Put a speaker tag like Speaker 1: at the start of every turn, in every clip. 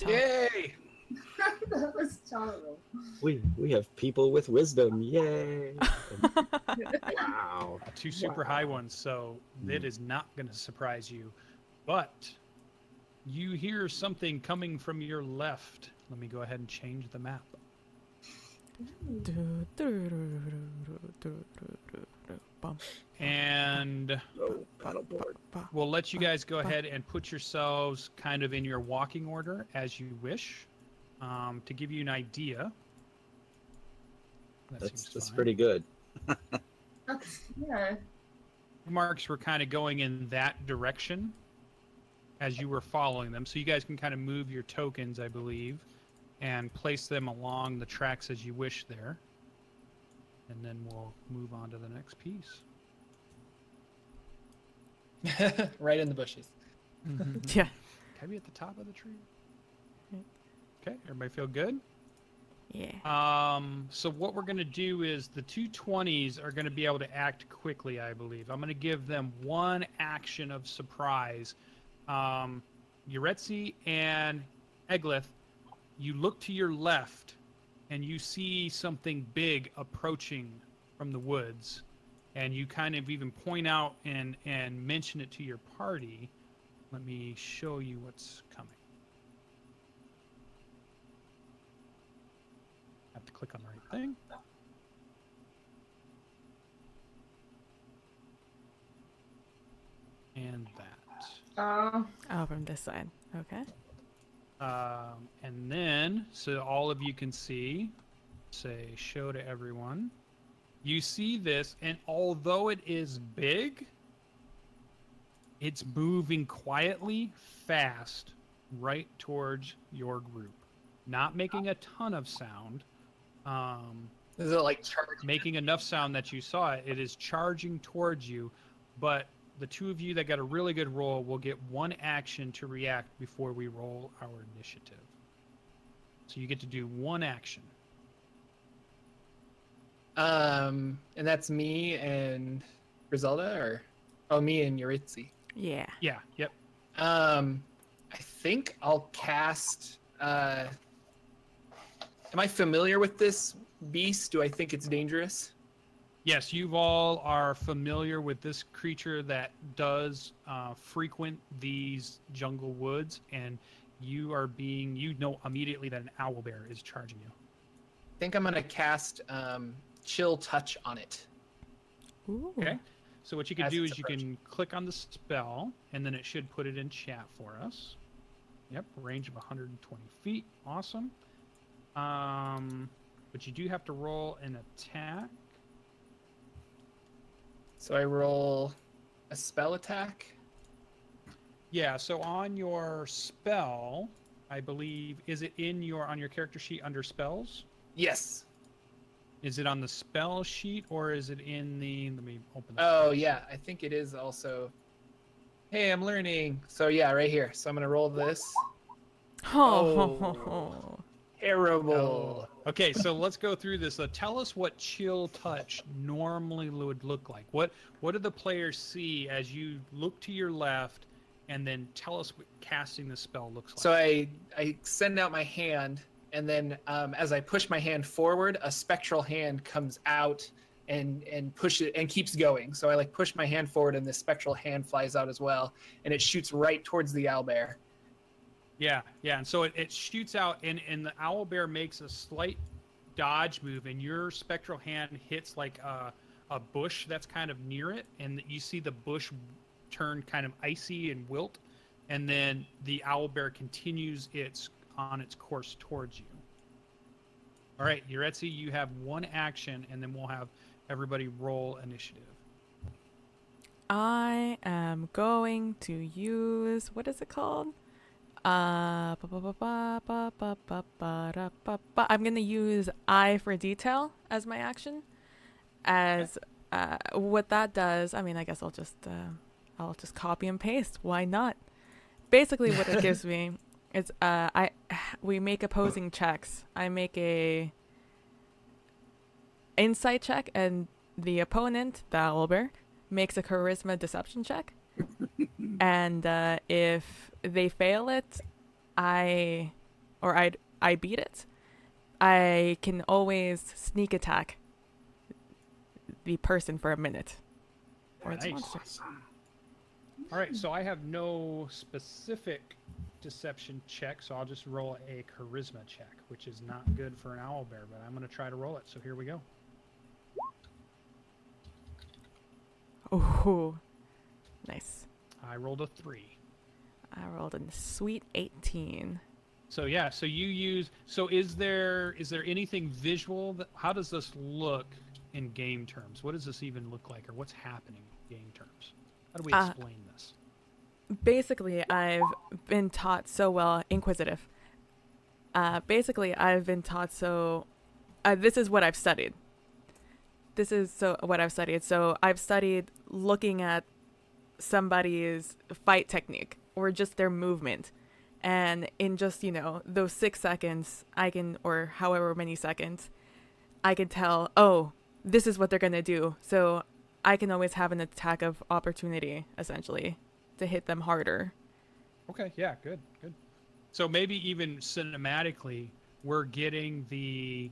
Speaker 1: Yay!
Speaker 2: That was tolerable.
Speaker 3: We have people with wisdom. Yay! Wow.
Speaker 1: 2 super high ones, so that is not going to surprise you. But you hear something coming from your left. Let me go ahead and change the map. And we'll let you guys go ahead and put yourselves kind of in your walking order as you wish. To give you an idea.
Speaker 3: That's pretty good.
Speaker 2: Yeah.
Speaker 1: Marks were kind of going in that direction as you were following them. So you guys can kind of move your tokens, I believe, and place them along the tracks as you wish there. And then we'll move on to the next piece.
Speaker 4: Right in the bushes.
Speaker 1: Yeah. Can I be at the top of the tree? Okay, everybody feel good?
Speaker 5: Yeah.
Speaker 1: So what we're going to do is the 220s are going to be able to act quickly, I believe. I'm going to give them 1 action of surprise. Yaretzi and Eglath, you look to your left and you see something big approaching from the woods. And you kind of even point out and mention it to your party. Let me show you what's coming. I have to click on the right thing. And that.
Speaker 5: Oh, from this side. Okay.
Speaker 1: And then, so all of you can see, say, show to everyone. You see this, and although it is big, it's moving quietly, fast, right towards your group. Not making a ton of sound.
Speaker 4: Is it like charging?
Speaker 1: Making enough sound that you saw it. It is charging towards you, but the 2 of you that got a really good roll will get 1 action to react before we roll our initiative. So you get to do 1 action.
Speaker 4: And that's me and Griselda, or me and Yaretzi.
Speaker 5: Yeah.
Speaker 1: Yeah. Yep.
Speaker 4: I think I'll cast. Am I familiar with this beast? Do I think it's dangerous?
Speaker 1: Yes, you all are familiar with this creature that does frequent these jungle woods, and you know immediately that an owlbear is charging you.
Speaker 4: I think I'm gonna cast Chill Touch on it.
Speaker 5: Ooh.
Speaker 1: Okay. So what you can
Speaker 4: As
Speaker 1: do
Speaker 4: it's
Speaker 1: is you can click on the spell, and then it should put it in chat for us. Yep, range of 120 feet. Awesome. But you do have to roll an attack.
Speaker 4: So I roll a spell attack.
Speaker 1: Yeah, so on your spell, I believe, is it on your character sheet under spells?
Speaker 4: Yes.
Speaker 1: Is it on the spell sheet, or is it in the, let me open
Speaker 4: Oh yeah, I think it is also. Hey, I'm learning. So yeah, right here. So I'm gonna roll this.
Speaker 5: Oh.
Speaker 4: Terrible.
Speaker 1: Okay, so let's go through this. Tell us what Chill Touch normally would look like. What do the players see as you look to your left, and then tell us what casting the spell looks like.
Speaker 4: So I send out my hand, and then as I push my hand forward, a spectral hand comes out and push it and keeps going. So I push my hand forward, and this spectral hand flies out as well, and it shoots right towards the owlbear.
Speaker 1: Yeah, and so it shoots out, and the owlbear makes a slight dodge move, and your spectral hand hits like a bush that's kind of near it, and you see the bush turn kind of icy and wilt, and then the owlbear continues on its course towards you. All right, Yaretzi, you have 1 action, and then we'll have everybody roll initiative.
Speaker 5: I am going to use, what is it called? I'm gonna use Eye for Detail as my action. What that does, I mean, I guess I'll just copy and paste. Why not? Basically, what it gives me is we make opposing checks. I make a insight check, and the opponent, the owlbear, makes a charisma deception check. And if they fail it, I beat it, I can always sneak attack the person for a minute. Or the
Speaker 1: Nice.
Speaker 5: monster.
Speaker 1: All right, so I have no specific deception check, so I'll just roll a charisma check, which is not good for an owlbear, but I'm going to try to roll it. So here we go.
Speaker 5: Ooh, nice.
Speaker 1: I rolled a 3.
Speaker 5: I rolled a sweet 18.
Speaker 1: So yeah, so you use. So is there anything visual? How does this look in game terms? What does this even look like, or what's happening in game terms? How do we explain this?
Speaker 5: Basically, I've been taught so well. Inquisitive. Basically, I've been taught so. This is what I've studied. So I've studied looking at somebody's fight technique or just their movement. And in just, those 6 seconds, or however many seconds, I can tell, oh, this is what they're going to do. So I can always have an attack of opportunity, essentially, to hit them harder.
Speaker 1: Okay, yeah, good. So maybe even cinematically, we're getting the,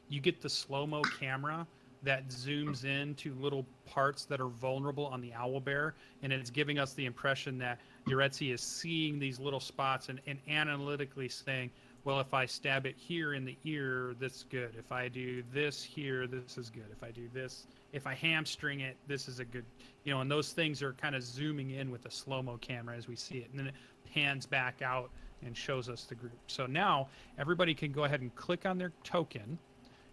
Speaker 1: you get the slow-mo camera that zooms into little parts that are vulnerable on the owlbear, and it's giving us the impression that Yaretzi is seeing these little spots and analytically saying, well, if I stab it here in the ear, that's good. If I do this here, this is good. If I do this, if I hamstring it, this is a good, and those things are kind of zooming in with the slow-mo camera as we see it. And then it pans back out and shows us the group. So now everybody can go ahead and click on their token.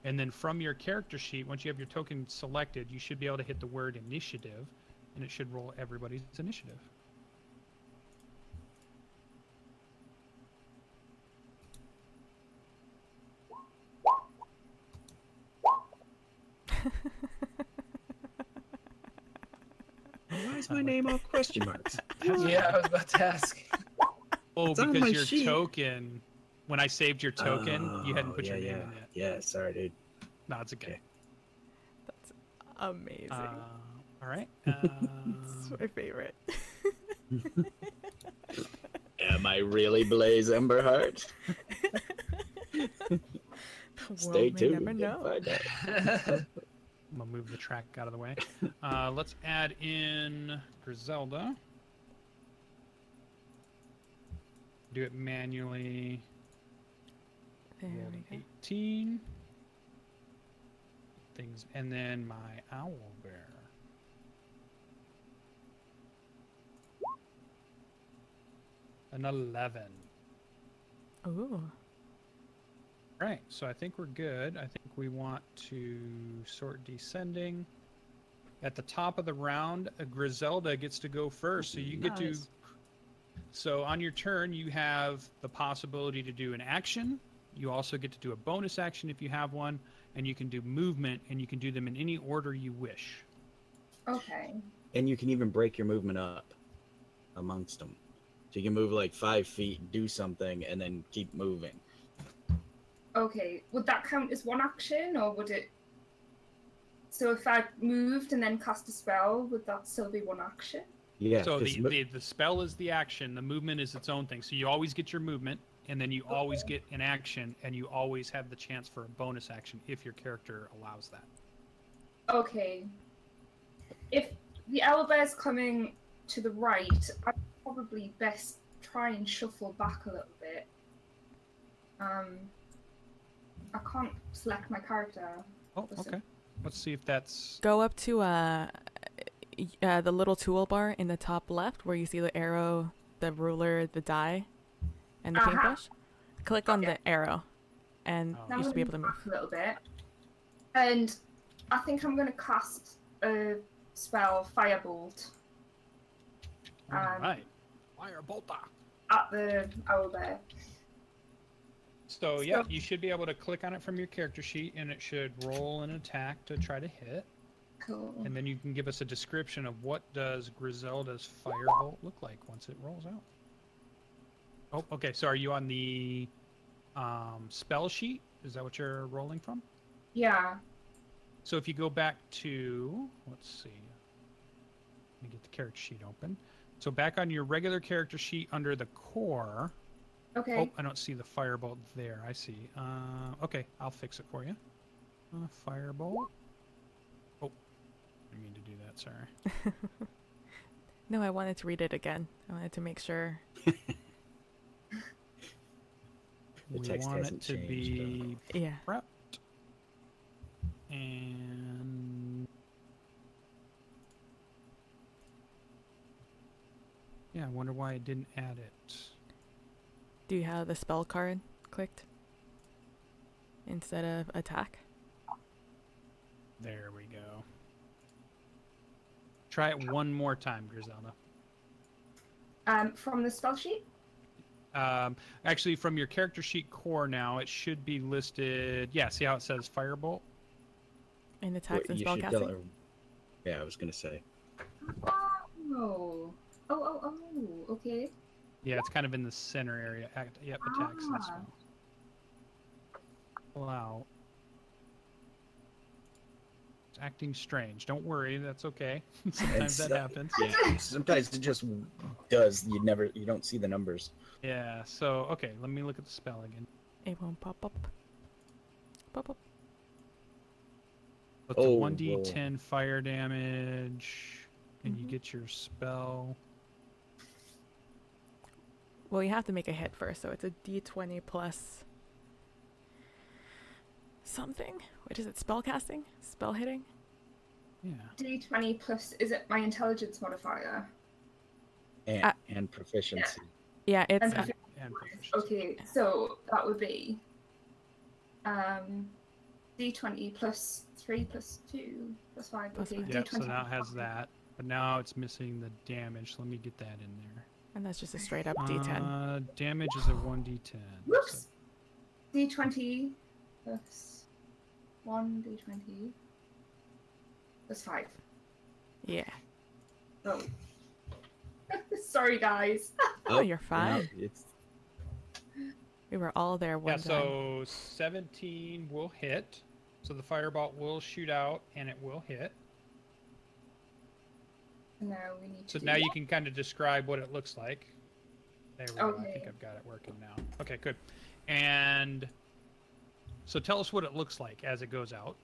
Speaker 1: And then from your character sheet, once you have your token selected, you should be able to hit the word initiative, and it should roll everybody's initiative.
Speaker 3: Why is my name all question marks?
Speaker 4: Yeah, I was about to ask.
Speaker 1: Oh,
Speaker 3: It's on
Speaker 1: because
Speaker 3: my
Speaker 1: your
Speaker 3: sheet.
Speaker 1: token, when I saved your token, you hadn't put your name in yet.
Speaker 3: Yeah, sorry, dude.
Speaker 1: No, it's okay.
Speaker 5: That's amazing.
Speaker 1: All right.
Speaker 5: It's my favorite.
Speaker 3: Am I really Blaze Emberheart? Stay tuned.
Speaker 5: Never
Speaker 3: and
Speaker 5: know.
Speaker 3: find out.
Speaker 1: I'm going to move the track out of the way. Let's add in Griselda. Do it manually.
Speaker 5: There
Speaker 1: Rolled
Speaker 5: we
Speaker 1: an
Speaker 5: go.
Speaker 1: 18. Things, and then my owlbear. An 11.
Speaker 5: Ooh.
Speaker 1: Right, so I think we're good. I think we want to sort descending. At the top of the round, Griselda gets to go first, so you get to.
Speaker 5: Nice.
Speaker 1: So on your turn, you have the possibility to do an action. You also get to do a bonus action if you have one, and you can do movement, and you can do them in any order you wish.
Speaker 2: Okay.
Speaker 3: And you can even break your movement up amongst them. So you can move like 5 feet, do something, and then keep moving.
Speaker 2: Okay. Would that count as one action, or would it? So if I moved and then cast a spell, would that still be one action?
Speaker 3: Yeah.
Speaker 1: So
Speaker 3: 'cause
Speaker 1: the spell is the action, the movement is its own thing. So you always get your movement, and then you always get an action, and you always have the chance for a bonus action if your character allows that.
Speaker 2: Okay. If the owlbear's coming to the right, I'd probably best try and shuffle back a little bit. I can't select my character.
Speaker 1: Oh, okay. Let's see if that's...
Speaker 5: Go up to the little toolbar in the top left where you see the arrow, the ruler, the die, and the
Speaker 2: Uh-huh.
Speaker 5: paintbrush. Click on
Speaker 2: Okay.
Speaker 5: the arrow, and
Speaker 1: Oh.
Speaker 2: Now
Speaker 5: you
Speaker 2: I'm
Speaker 5: should be able to
Speaker 2: gonna
Speaker 5: move.
Speaker 2: back a little bit. And I think I'm going to cast a spell, Firebolt,
Speaker 1: All right. Firebolta.
Speaker 2: at the owlbear.
Speaker 1: So, yeah, you should be able to click on it from your character sheet, and it should roll an attack to try to hit.
Speaker 2: Cool.
Speaker 1: And then you can give us a description of what does Griselda's firebolt look like once it rolls out. Oh, okay. So are you on the spell sheet? Is that what you're rolling from?
Speaker 2: Yeah.
Speaker 1: So if you go back to, let's see, let me get the character sheet open. So back on your regular character sheet under the core,
Speaker 2: Okay.
Speaker 1: Oh, I don't see the firebolt there. I see. Okay, I'll fix it for you. Firebolt. Oh, I didn't mean to do that. Sorry.
Speaker 5: No, I wanted to read it again. I wanted to make sure.
Speaker 3: The
Speaker 1: We
Speaker 3: text
Speaker 1: want it
Speaker 3: hasn't
Speaker 1: to
Speaker 3: changed,
Speaker 1: be
Speaker 5: Yeah.
Speaker 1: prepped. And yeah, I wonder why it didn't add it.
Speaker 5: Do you have the spell card clicked instead of attack?
Speaker 1: There we go. Try it one more time, Griselda.
Speaker 2: From the spell sheet?
Speaker 1: Actually, from your character sheet core now, it should be listed. Yeah, see how it says Firebolt?
Speaker 5: In attacks and
Speaker 3: You
Speaker 5: spell
Speaker 3: should
Speaker 5: casting?
Speaker 3: tell her. Yeah, I was gonna say.
Speaker 2: Oh. Oh, okay.
Speaker 1: Yeah, it's kind of in the center area. Yep, attacks and
Speaker 2: Ah.
Speaker 1: spell. Wow. It's acting strange. Don't worry, that's okay. Sometimes that happens.
Speaker 3: Yeah, sometimes it just does. You don't see the numbers.
Speaker 1: Yeah, so, okay, let me look at the spell again.
Speaker 5: It won't pop up. Pop up.
Speaker 1: It's a
Speaker 3: Oh,
Speaker 1: 1d10 fire damage, and you
Speaker 5: Mhm.
Speaker 1: get your spell.
Speaker 5: Well, you have to make a hit first, so it's a d20 plus something. What is it? Spell casting? Spell hitting?
Speaker 1: Yeah.
Speaker 2: D20 plus, is it my intelligence modifier?
Speaker 3: And proficiency.
Speaker 5: Yeah, it's
Speaker 2: And
Speaker 1: And proficiency.
Speaker 2: Okay, so that would be D20 plus 3 plus 2 plus 5.
Speaker 5: Plus
Speaker 2: Okay,
Speaker 5: five.
Speaker 1: Yep, so
Speaker 2: D20
Speaker 1: now it has that. But now it's missing the damage. So let me get that in there.
Speaker 5: and that's just a straight up d10.
Speaker 1: Damage is a 1d10.
Speaker 2: Whoops! D20 plus 1 D20 plus 5.
Speaker 5: Yeah.
Speaker 2: Oh. Sorry, guys.
Speaker 5: Oh, you're fine.
Speaker 3: No, it's
Speaker 5: We were all there one
Speaker 1: Yeah,
Speaker 5: time.
Speaker 1: so 17 will hit. So the firebolt will shoot out and it will hit.
Speaker 2: Now we need
Speaker 1: So
Speaker 2: to
Speaker 1: now you can kind of describe what it looks like. There we go. I think
Speaker 2: Okay.
Speaker 1: I've got it working now. Okay, good. And so tell us what it looks like as it goes out.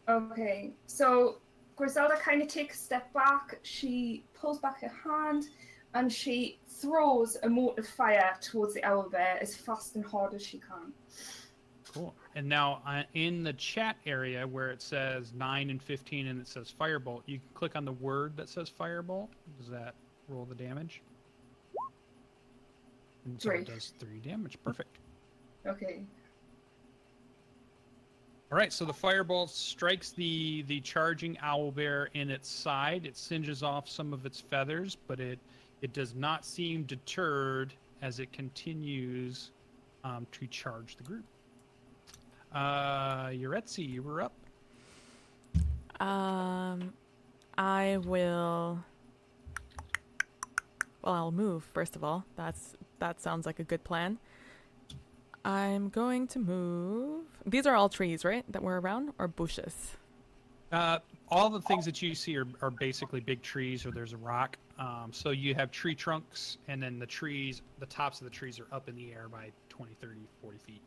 Speaker 2: Okay, so Griselda kind of takes a step back. She pulls back her hand and she throws a mote of fire towards the owlbear as fast and hard as she can.
Speaker 1: Cool. And now in the chat area where it says 9 and 15 and it says firebolt, you can click on the word that says firebolt. Does that roll the damage? And so it
Speaker 2: 3.
Speaker 1: does 3 damage. Perfect.
Speaker 2: Okay.
Speaker 1: All right, so the firebolt strikes the charging owlbear in its side. It singes off some of its feathers, but it does not seem deterred as it continues to charge the group. Yaretzi, you were up.
Speaker 5: I will. Well, I'll move first of all. That sounds like a good plan. I'm going to move. These are all trees, right? That were around, or bushes?
Speaker 1: All the things that you see are basically big trees, or there's a rock. So you have tree trunks, and then the tops of the trees are up in the air by 20, 30, 40 feet.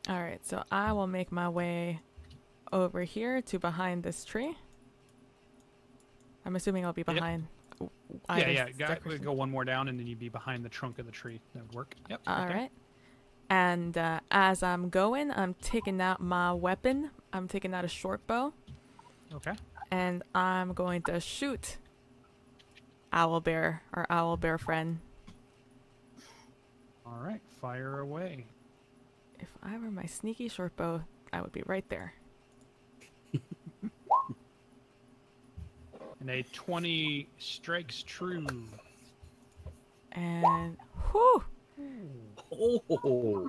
Speaker 5: All right, so I will make my way over here to behind this tree. I'm assuming I'll be
Speaker 1: Yep.
Speaker 5: behind.
Speaker 1: Yeah. Go one more down, and then you'd be behind the trunk of the tree. That would work. Yep.
Speaker 5: All
Speaker 1: okay.
Speaker 5: right. And as I'm going, I'm taking out my weapon. I'm taking out a short bow,
Speaker 1: Okay.
Speaker 5: and I'm going to shoot owlbear, our owlbear friend.
Speaker 1: All right. Fire away.
Speaker 5: If I were my sneaky short bow, I would be right there.
Speaker 1: And a 20 strikes true.
Speaker 5: And whew,
Speaker 3: oh,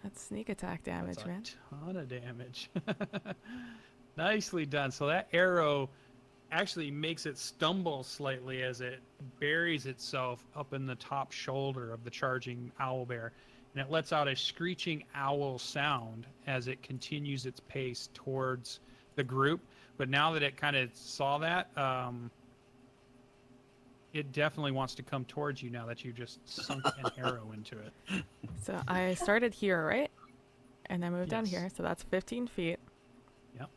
Speaker 5: that's sneak attack damage,
Speaker 1: That's a
Speaker 5: man.
Speaker 1: ton of damage. Nicely done. So that arrow actually makes it stumble slightly as it buries itself up in the top shoulder of the charging owlbear. And it lets out a screeching owl sound as it continues its pace towards the group. But now that it kind of saw that, it definitely wants to come towards you now that you just sunk an arrow into it.
Speaker 5: So I started here, right? And I moved down
Speaker 1: Yes.
Speaker 5: here, so that's 15 feet.
Speaker 1: Yep.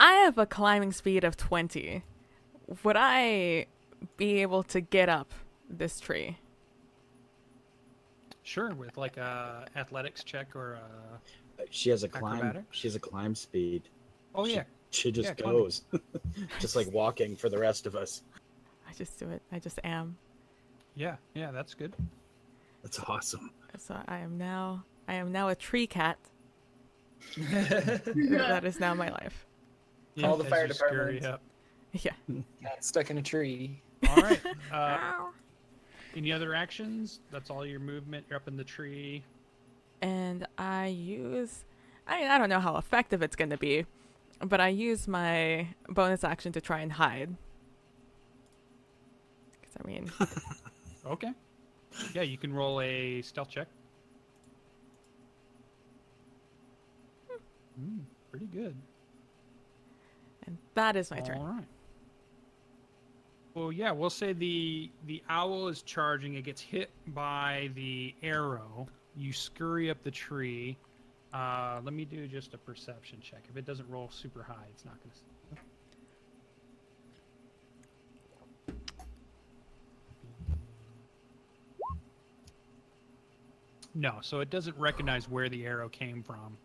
Speaker 5: I have a climbing speed of 20. Would I be able to get up this tree?
Speaker 1: Sure, with like a athletics check or a...
Speaker 3: She has a climb.
Speaker 1: Acrobatics?
Speaker 3: She has a climb speed.
Speaker 1: Oh, yeah.
Speaker 3: She just
Speaker 1: Yeah, climbing.
Speaker 3: goes, just like walking for the rest of us.
Speaker 5: I just do it. I just am.
Speaker 1: Yeah, that's good.
Speaker 3: That's awesome.
Speaker 5: So I am now a tree cat. That is now my life.
Speaker 4: Call the
Speaker 1: as
Speaker 4: fire
Speaker 1: you scurry
Speaker 4: department.
Speaker 1: up.
Speaker 5: Yeah.
Speaker 4: Got stuck in a tree.
Speaker 1: All right. Any other actions? That's all your movement. You're up in the tree.
Speaker 5: And I don't know how effective it's going to be, but I use my bonus action to try and hide. 'Cause I mean,
Speaker 1: Okay. Yeah, you can roll a stealth check. Pretty good.
Speaker 5: and that is my turn.
Speaker 1: All right. Well, yeah, we'll say the owl is charging. It gets hit by the arrow. You scurry up the tree. Let me do just a perception check. If it doesn't roll super high, it's not going to... No, so it doesn't recognize where the arrow came from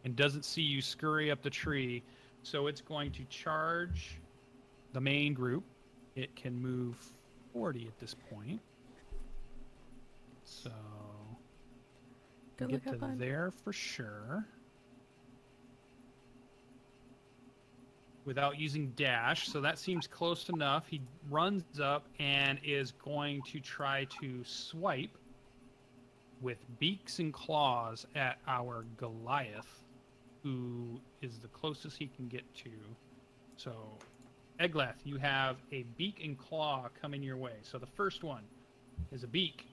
Speaker 1: and doesn't see you scurry up the tree. So it's going to charge the main group. It can move 40 at this point. So
Speaker 5: Good
Speaker 1: get
Speaker 5: luck,
Speaker 1: to
Speaker 5: have fun.
Speaker 1: there for sure. Without using dash, so that seems close enough. He runs up and is going to try to swipe with beaks and claws at our Goliath, who is the closest he can get to. So, Eglath, you have a beak and claw coming your way. So the first one is a beak.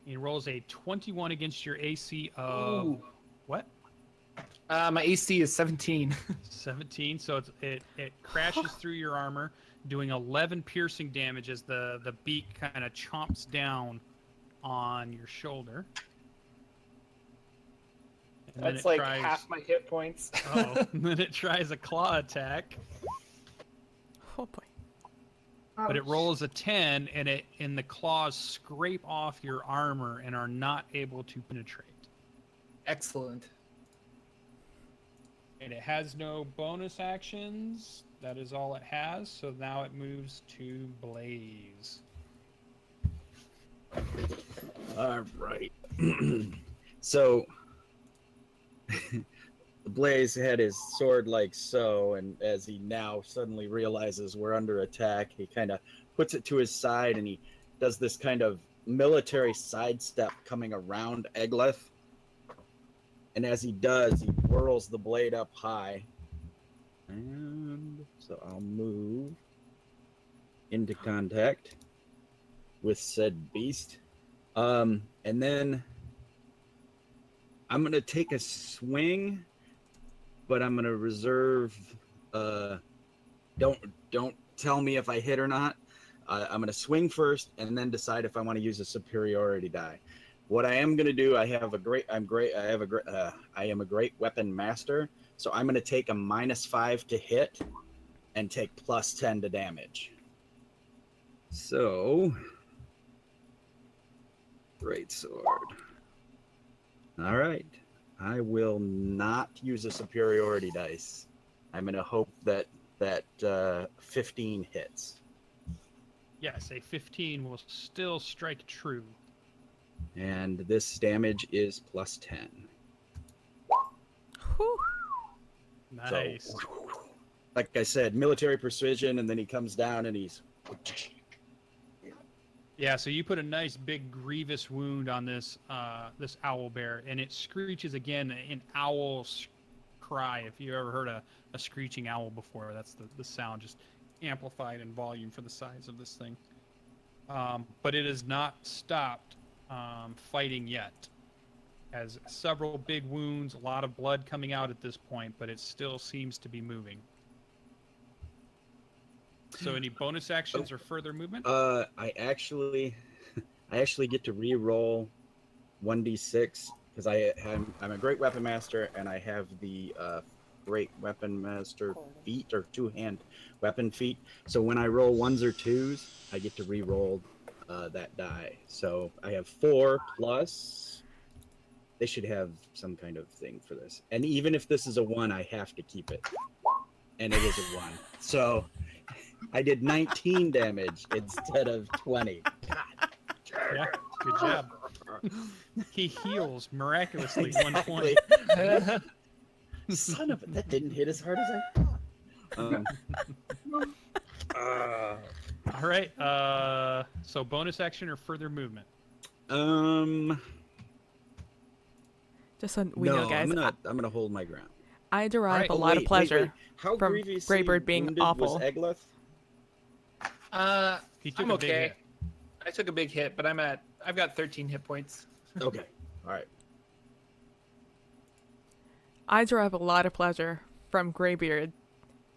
Speaker 1: He rolls a 21 against your AC of...
Speaker 4: Ooh.
Speaker 1: What?
Speaker 4: My AC is 17.
Speaker 1: 17, so it crashes through your armor, doing 11 piercing damage as the beak kind of chomps down on your shoulder. And then
Speaker 4: That's
Speaker 1: it
Speaker 4: like
Speaker 1: tries,
Speaker 4: half my hit points.
Speaker 1: and then it tries a claw attack,
Speaker 5: Oh boy.
Speaker 1: but it
Speaker 2: Ouch.
Speaker 1: rolls a 10, and the claws scrape off your armor and are not able to penetrate.
Speaker 4: Excellent.
Speaker 1: And it has no bonus actions. That is all it has. So now it moves to Blaze.
Speaker 3: All right. So Blaze had his sword like so, and as he now suddenly realizes we're under attack, he kind of puts it to his side and he does this kind of military sidestep coming around Eglath. And as he does, he whirls the blade up high. And so I'll move into contact with said beast. And then I'm going to take a swing, but I'm going to reserve... Don't tell me if I hit or not. I'm going to swing first and then decide if I want to use a superiority die. What I am going to do, I am a great weapon master, so I'm going to take a -5 to hit and take +10 to damage. So, great sword. All right, I will not use a superiority dice. I'm going to hope that 15 hits.
Speaker 1: Yes, a 15 will still strike true.
Speaker 3: And this damage is +10.
Speaker 5: Whew.
Speaker 1: Nice.
Speaker 3: So, like I said, military precision, and then he comes down and he's...
Speaker 1: Yeah, so you put a nice big grievous wound on this this owl bear, and it screeches again, an owl's cry. If you ever heard a screeching owl before, that's the sound, just amplified in volume for the size of this thing. But it has not stopped fighting yet. Has several big wounds, a lot of blood coming out at this point, but it still seems to be moving. So any bonus actions or further movement?
Speaker 3: I actually get to re-roll 1d6 because I'm a great weapon master and I have the great weapon master feat or two-hand weapon feat. So when I roll 1s or 2s, I get to re-roll that die. So I have 4 plus. They should have some kind of thing for this. And even if this is a 1, I have to keep it. And it is a 1. So I did 19 damage instead of 20. God.
Speaker 1: Yeah, good job. He heals miraculously
Speaker 3: Exactly.
Speaker 1: 1 point.
Speaker 3: Son of a... That didn't hit as hard as I thought.
Speaker 1: All right. So bonus action or further movement?
Speaker 5: Just so we know, guys.
Speaker 3: I'm gonna hold my ground.
Speaker 5: I derive
Speaker 1: Right.
Speaker 5: a lot of pleasure
Speaker 3: How
Speaker 5: from
Speaker 3: grievously
Speaker 5: Greybeard being
Speaker 3: wounded
Speaker 5: awful.
Speaker 3: was Eglath?
Speaker 1: He took
Speaker 4: I'm
Speaker 1: a big
Speaker 4: okay.
Speaker 1: hit.
Speaker 4: I took a big hit, but I've got 13 hit points.
Speaker 3: Okay. All right.
Speaker 5: I derive a lot of pleasure from Greybeard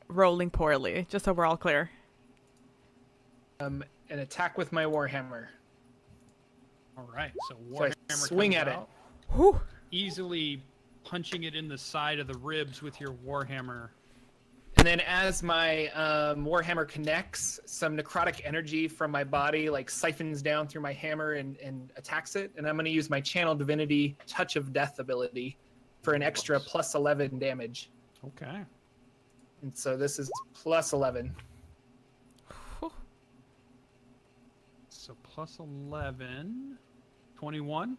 Speaker 5: rolling poorly, just so we're all clear.
Speaker 4: An attack with my warhammer.
Speaker 1: All right. So
Speaker 4: So I
Speaker 1: Warhammer
Speaker 4: swing
Speaker 1: comes
Speaker 4: at it.
Speaker 1: out,
Speaker 5: Whew.
Speaker 1: easily punching it in the side of the ribs with your Warhammer.
Speaker 4: And then as my warhammer connects, some necrotic energy from my body like siphons down through my hammer and attacks it. And I'm going to use my channel divinity touch of death ability for an extra plus 11 damage.
Speaker 1: Okay.
Speaker 4: And so this is plus 11.
Speaker 1: So plus 11, 21,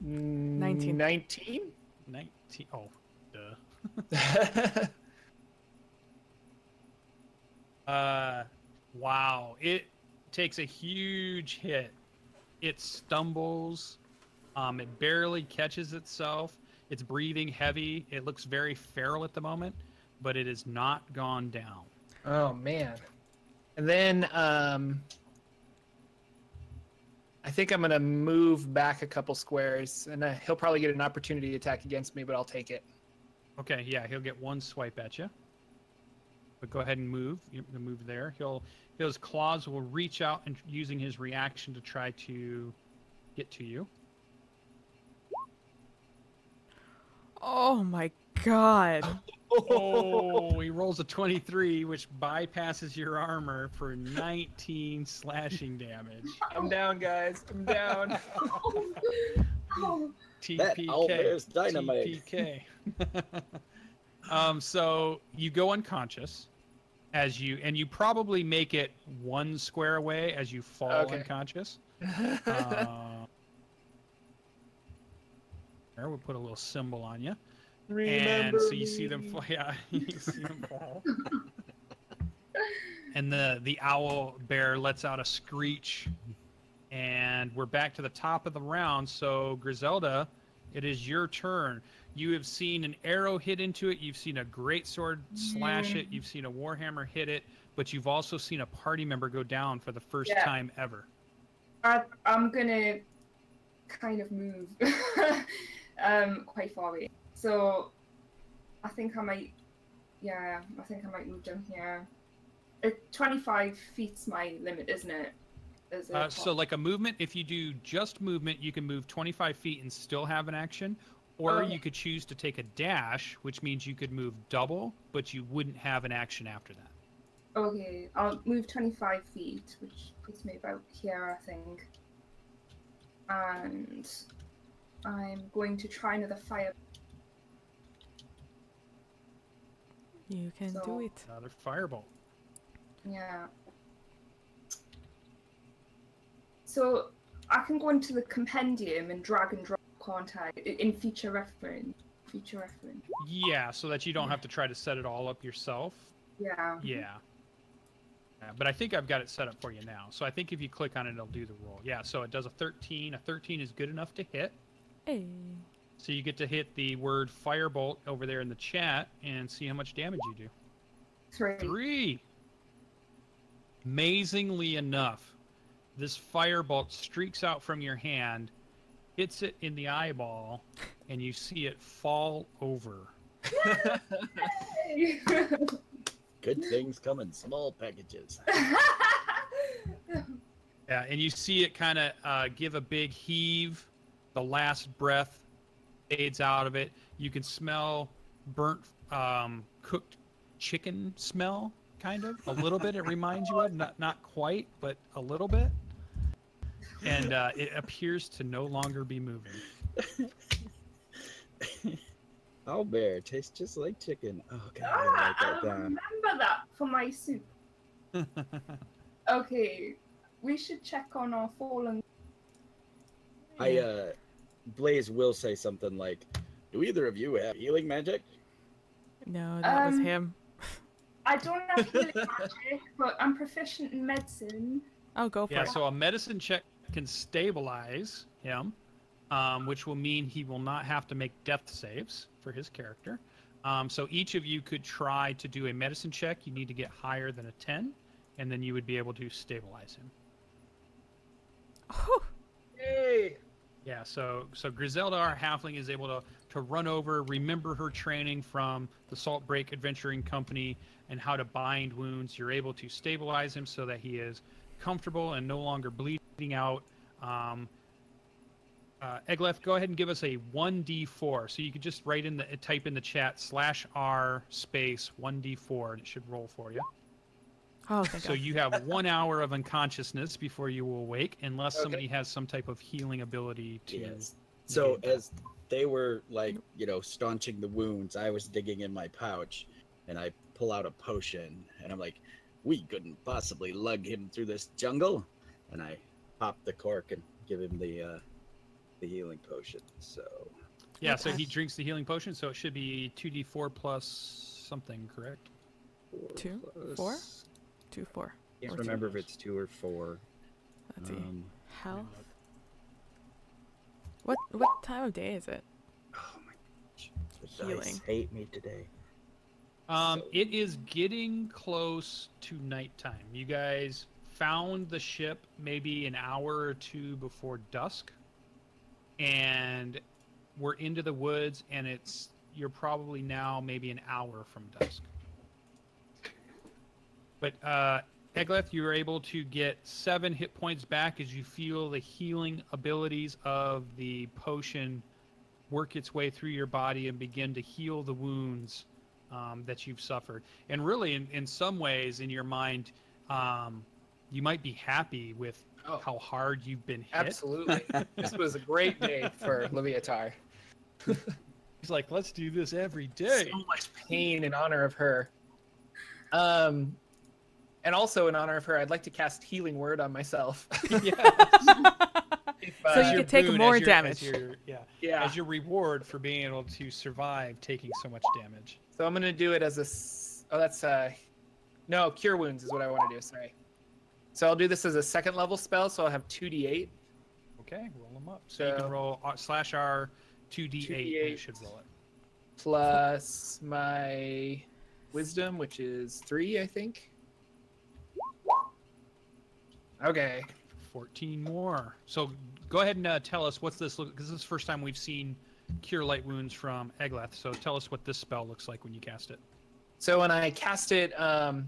Speaker 5: 19.
Speaker 4: 19?
Speaker 1: 19. Oh, duh. Wow. It takes a huge hit. It stumbles. It barely catches itself. It's breathing heavy. It looks very feral at the moment, but it has not gone down.
Speaker 4: Oh, man. And then I think I'm going to move back a couple squares, and he'll probably get an opportunity attack against me, but I'll take it.
Speaker 1: Okay, yeah, he'll get one swipe at you. But go ahead and move. You can move there. His claws will reach out and using his reaction to try to get to you.
Speaker 5: Oh my god.
Speaker 1: Oh, he rolls a 23, which bypasses your armor for 19 slashing damage.
Speaker 4: I'm down, guys. I'm down.
Speaker 2: Oh,
Speaker 3: That owlbear's dynamite.
Speaker 1: TPK. So you go unconscious and you probably make it 1 square away as you fall unconscious. There, we'll put a little symbol on you. And so you see them fall. Yeah, you see them fall. And the owl bear lets out a screech. And we're back to the top of the round. So Griselda, it is your turn. You have seen an arrow hit into it. You've seen a greatsword slash it. You've seen a warhammer hit it. But you've also seen a party member go down for the first time ever.
Speaker 2: I'm gonna kind of move quite far away. So I think I might move down here. 25 feet's my limit, isn't it?
Speaker 1: So like a movement, if you do just movement, you can move 25 feet and still have an action. Or you could choose to take a dash, which means you could move double, but you wouldn't have an action after that.
Speaker 2: Okay, I'll move 25 feet, which puts me about here, I think. And I'm going to try another fire.
Speaker 5: You can do it.
Speaker 1: Another firebolt.
Speaker 2: Yeah. So I can go into the compendium and drag and drop, can't I? In feature reference.
Speaker 1: Yeah, so that you don't have to try to set it all up yourself.
Speaker 2: Yeah.
Speaker 1: Yeah. But I think I've got it set up for you now. So I think if you click on it, it'll do the roll. Yeah, so it does a 13. A 13 is good enough to hit.
Speaker 5: Hey.
Speaker 1: So you get to hit the word firebolt over there in the chat and see how much damage you do. 3. Amazingly enough, this firebolt streaks out from your hand hits it in the eyeball, and you see it fall over.
Speaker 2: Yay!
Speaker 3: Good things come in small packages.
Speaker 1: Yeah, and you see it kind of give a big heave. The last breath fades out of it. You can smell burnt, cooked chicken smell, kind of. A little bit it reminds you of. Not quite, but a little bit. And it appears to no longer be moving.
Speaker 3: Owlbear tastes just like chicken. Oh, God,
Speaker 2: Ah,
Speaker 3: I write
Speaker 2: I'll
Speaker 3: that down.
Speaker 2: remember that for my soup. Okay, we should check on our fallen.
Speaker 3: Blaze will say something like, do either of you have healing magic?
Speaker 5: No, that was him.
Speaker 2: I don't have healing magic, but I'm proficient in medicine.
Speaker 5: Oh, go for
Speaker 1: Yeah,
Speaker 5: it.
Speaker 1: so a medicine check can stabilize him, which will mean he will not have to make death saves for his character. So each of you could try to do a medicine check. You need to get higher than a 10, and then you would be able to stabilize him.
Speaker 5: Oh,
Speaker 4: Yay!
Speaker 1: Yeah, so Griselda, our halfling, is able to run over, remember her training from the Salt Break Adventuring Company and how to bind wounds. You're able to stabilize him so that he is comfortable and no longer bleeding out. Eglath, go ahead and give us a 1d4. So you could just type in the chat /r space 1d4, and it should roll for you.
Speaker 5: oh, thank
Speaker 1: So
Speaker 5: God.
Speaker 1: you have 1 hour of unconsciousness before you will wake, unless somebody has some type of healing ability to.
Speaker 3: Yes. So
Speaker 1: negate that.
Speaker 3: as they were, like, staunching the wounds, I was digging in my pouch, and I pull out a potion, and I'm like, we couldn't possibly lug him through this jungle. And I pop the cork and give him the healing potion. So
Speaker 1: Yeah, so he drinks the healing potion, so it should be 2d4 plus something, correct?
Speaker 5: 2,
Speaker 3: plus-
Speaker 5: 4, 2, 4.
Speaker 3: Can't
Speaker 5: Or
Speaker 3: remember if it's 2 or 4.
Speaker 5: Let's see.
Speaker 3: Um,
Speaker 5: Health. What time of day is it?
Speaker 3: oh my gosh. The
Speaker 5: Healing.
Speaker 3: dice hate me today.
Speaker 1: It is getting close to nighttime. You guys found the ship maybe an hour or two before dusk, and we're into the woods, and you're probably now maybe an hour from dusk. But Eglath, you were able to get 7 hit points back as you feel the healing abilities of the potion work its way through your body and begin to heal the wounds that you've suffered. And really, in some ways, in your mind, you might be happy with how hard you've been hit.
Speaker 4: Absolutely. This was a great day for Leviatar.
Speaker 1: He's like, let's do this every day.
Speaker 4: So much pain in honor of her. And also in honor of her, I'd like to cast Healing Word on myself.
Speaker 5: So you could take more damage.
Speaker 1: As your reward for being able to survive taking so much damage.
Speaker 4: So I'm gonna do it as no, Cure Wounds is what I want to do. Sorry. So I'll do this as a 2nd level spell. So I'll have 2d8
Speaker 1: Okay, roll them up. So you can roll /r 2d8. You should roll it.
Speaker 4: plus my Wisdom, which is 3, I think. Okay.
Speaker 1: 14 more. So go ahead and tell us what's this look, because this is the first time we've seen Cure Light Wounds from Eglath. So tell us what this spell looks like when you cast it.
Speaker 4: So when I cast it,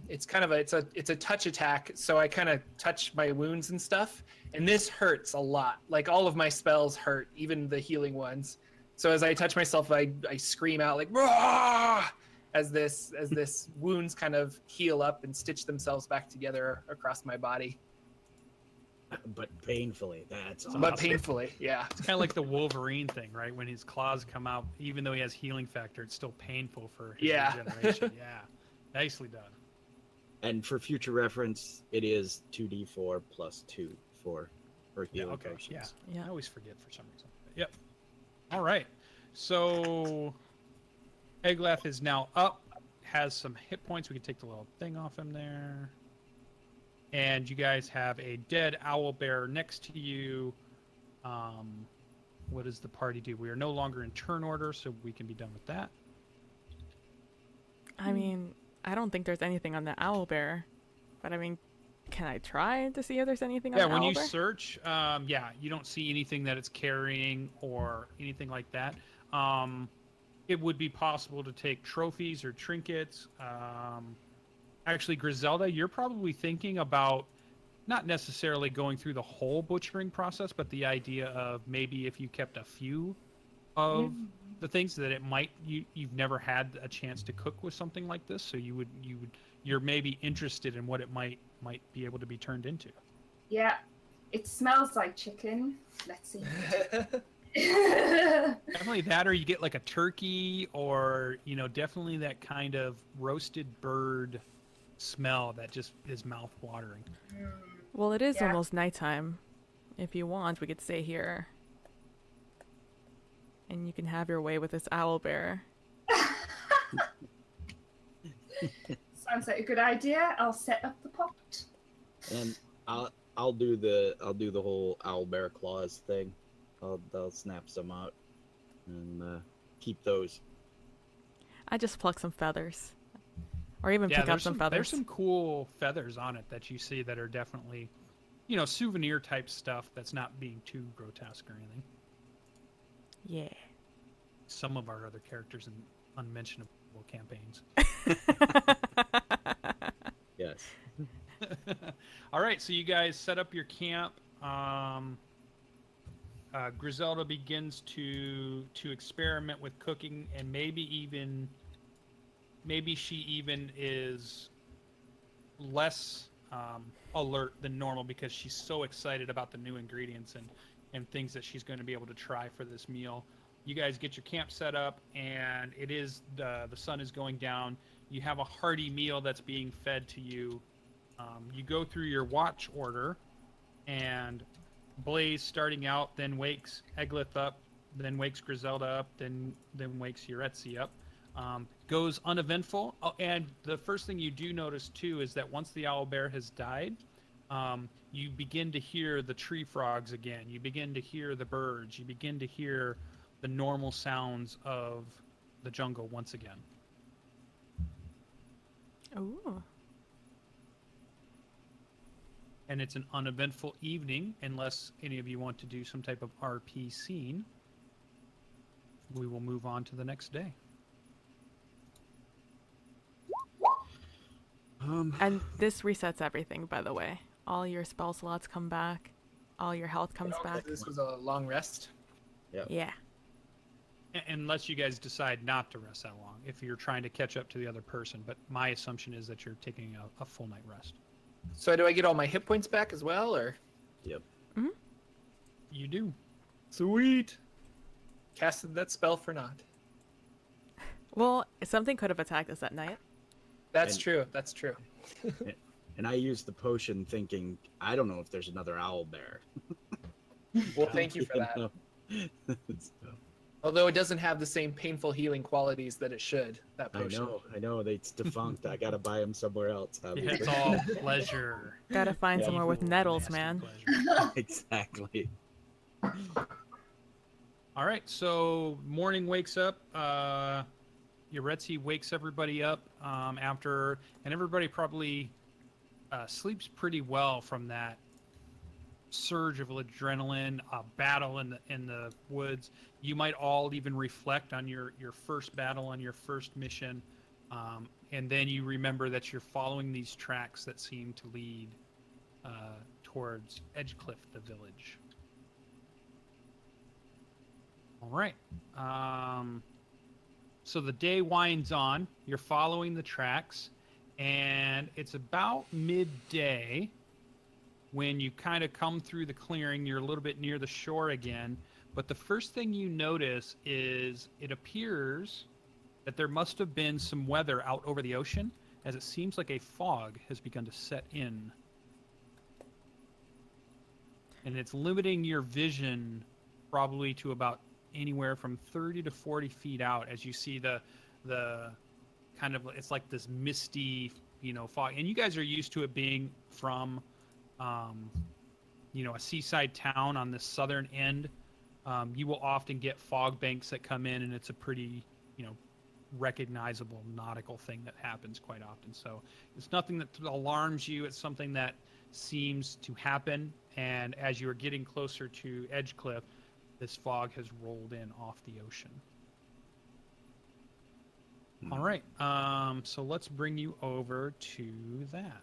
Speaker 4: it's kind of it's a touch attack. So I kind of touch my wounds and stuff, and this hurts a lot. Like all of my spells hurt, even the healing ones. So as I touch myself, I scream out like "Rah!" as this wounds kind of heal up and stitch themselves back together across my body.
Speaker 3: But painfully, that's awesome.
Speaker 4: But painfully, yeah.
Speaker 1: It's kind of like the Wolverine thing, right? When his claws come out, even though he has healing factor, it's still painful for his regeneration. Yeah, nicely done.
Speaker 3: And for future reference, it is 2d4 plus 2 for healing potions.
Speaker 1: Yeah. I always forget for some reason. Yep. All right. So Eglath is now up, has some hit points. We can take the little thing off him there. And you guys have a dead owl bear next to you. What does the party do? We are no longer in turn order, so we can be done with that.
Speaker 5: I mean, I don't think there's anything on the owl bear, but I mean, Can I try to see if there's anything on
Speaker 1: Yeah,
Speaker 5: the
Speaker 1: when you
Speaker 5: owlbear?
Speaker 1: search, you don't see anything that it's carrying or anything like that. It would be possible to take trophies or trinkets. Actually, Griselda, you're probably thinking about not necessarily going through the whole butchering process, but the idea of maybe if you kept a few of the things that it might you've never had a chance to cook with something like this, so you're maybe interested in what it might be able to be turned into.
Speaker 2: Yeah, it smells like chicken. Let's see.
Speaker 1: Definitely that, or you get like a turkey, or definitely that kind of roasted bird smell that just is mouth watering.
Speaker 5: Well, it is almost nighttime. If you want, we could stay here. And you can have your way with this owlbear.
Speaker 2: Sounds like a good idea. I'll set up the pot.
Speaker 3: And I'll do the whole owlbear claws thing. I'll snap some out and keep those.
Speaker 5: I just pluck some feathers. Or even pick up
Speaker 1: there's
Speaker 5: some feathers.
Speaker 1: There's some cool feathers on it that you see that are definitely, souvenir type stuff that's not being too grotesque or anything.
Speaker 5: Yeah.
Speaker 1: Some of our other characters in unmentionable campaigns.
Speaker 3: Yes.
Speaker 1: All right, so you guys set up your camp. Griselda begins to experiment with cooking, and maybe she even is less alert than normal because she's so excited about the new ingredients and things that she's going to be able to try for this meal. You guys get your camp set up, and it is the sun is going down. You have a hearty meal that's being fed to you. You go through your watch order, and Blaze starting out, then wakes Eglath up, then wakes Griselda up, then wakes Yaretzi up. Goes uneventful. Oh, and the first thing you do notice too is that once the owlbear has died, you begin to hear the tree frogs again. You begin to hear the birds. You begin to hear the normal sounds of the jungle once again.
Speaker 5: Ooh.
Speaker 1: And it's an uneventful evening, unless any of you want to do some type of RP scene. We will move on to the next day.
Speaker 5: And this resets everything, by the way. All your spell slots come back. All your health comes back.
Speaker 4: This was a long rest.
Speaker 3: Yep.
Speaker 5: Yeah.
Speaker 1: Unless you guys decide not to rest that long, if you're trying to catch up to the other person. But my assumption is that you're taking a full night rest.
Speaker 4: So do I get all my hit points back as well, or?
Speaker 3: Yep.
Speaker 5: Mm-hmm.
Speaker 1: You do. Sweet.
Speaker 4: Casted that spell for naught.
Speaker 5: Well, something could have attacked us at night.
Speaker 4: That's true. That's true.
Speaker 3: And I used the potion thinking, I don't know if there's another owlbear.
Speaker 4: Well, thank you for that.
Speaker 3: So,
Speaker 4: Although it doesn't have the same painful healing qualities that it should. That potion.
Speaker 3: I know. It's defunct. I gotta buy him somewhere else.
Speaker 1: It's all pleasure.
Speaker 5: Gotta find somewhere with nettles, man.
Speaker 3: Exactly.
Speaker 1: All right, so morning wakes up. Yaretzi wakes everybody up after, and everybody probably sleeps pretty well from that surge of adrenaline, battle in the woods. You might all even reflect on your first battle, on your first mission, and then you remember that you're following these tracks that seem to lead towards Edgecliff, the village. All right. So the day winds on. You're following the tracks, and it's about midday when you kind of come through the clearing. You're a little bit near the shore again, but the first thing you notice is it appears that there must have been some weather out over the ocean, as it seems like a fog has begun to set in. And it's limiting your vision probably to about anywhere from 30 to 40 feet out as you see the kind of, it's like this misty, fog. And you guys are used to it being from, a seaside town on the southern end. You will often get fog banks that come in, and it's a pretty, recognizable nautical thing that happens quite often. So it's nothing that alarms you. It's something that seems to happen. And as you are getting closer to Edgecliff, this fog has rolled in off the ocean. All right. So let's bring you over to that.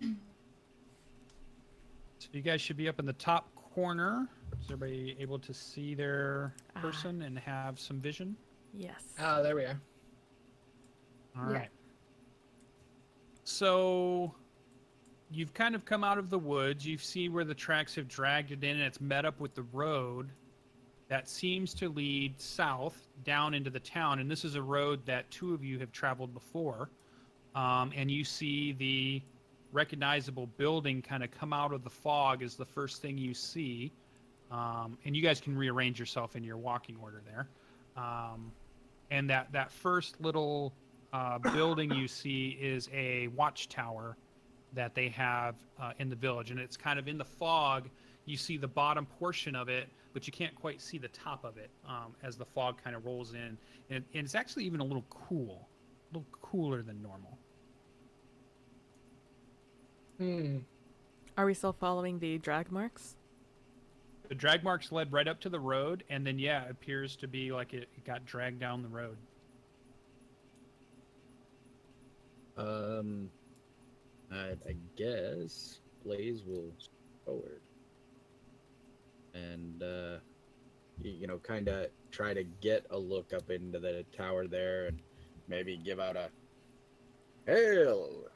Speaker 1: So you guys should be up in the top corner. Is everybody able to see their person and have some vision?
Speaker 5: Yes.
Speaker 4: Oh, there we are.
Speaker 1: All right. So you've kind of come out of the woods. You see where the tracks have dragged it in, and it's met up with the road that seems to lead south down into the town. And this is a road that two of you have traveled before. And you see the recognizable building kind of come out of the fog is the first thing you see. And you guys can rearrange yourself in your walking order there. And that first little building you see is a watchtower that they have in the village. And it's kind of in the fog. You see the bottom portion of it, but you can't quite see the top of it as the fog kind of rolls in. And it's actually even a little cool, a little cooler than normal.
Speaker 5: Are we still following the drag marks?
Speaker 1: The drag marks led right up to the road, and then, yeah, it appears to be like it got dragged down the road.
Speaker 3: I guess Blaze will forward. And, kind of try to get a look up into the tower there and maybe give out a hail.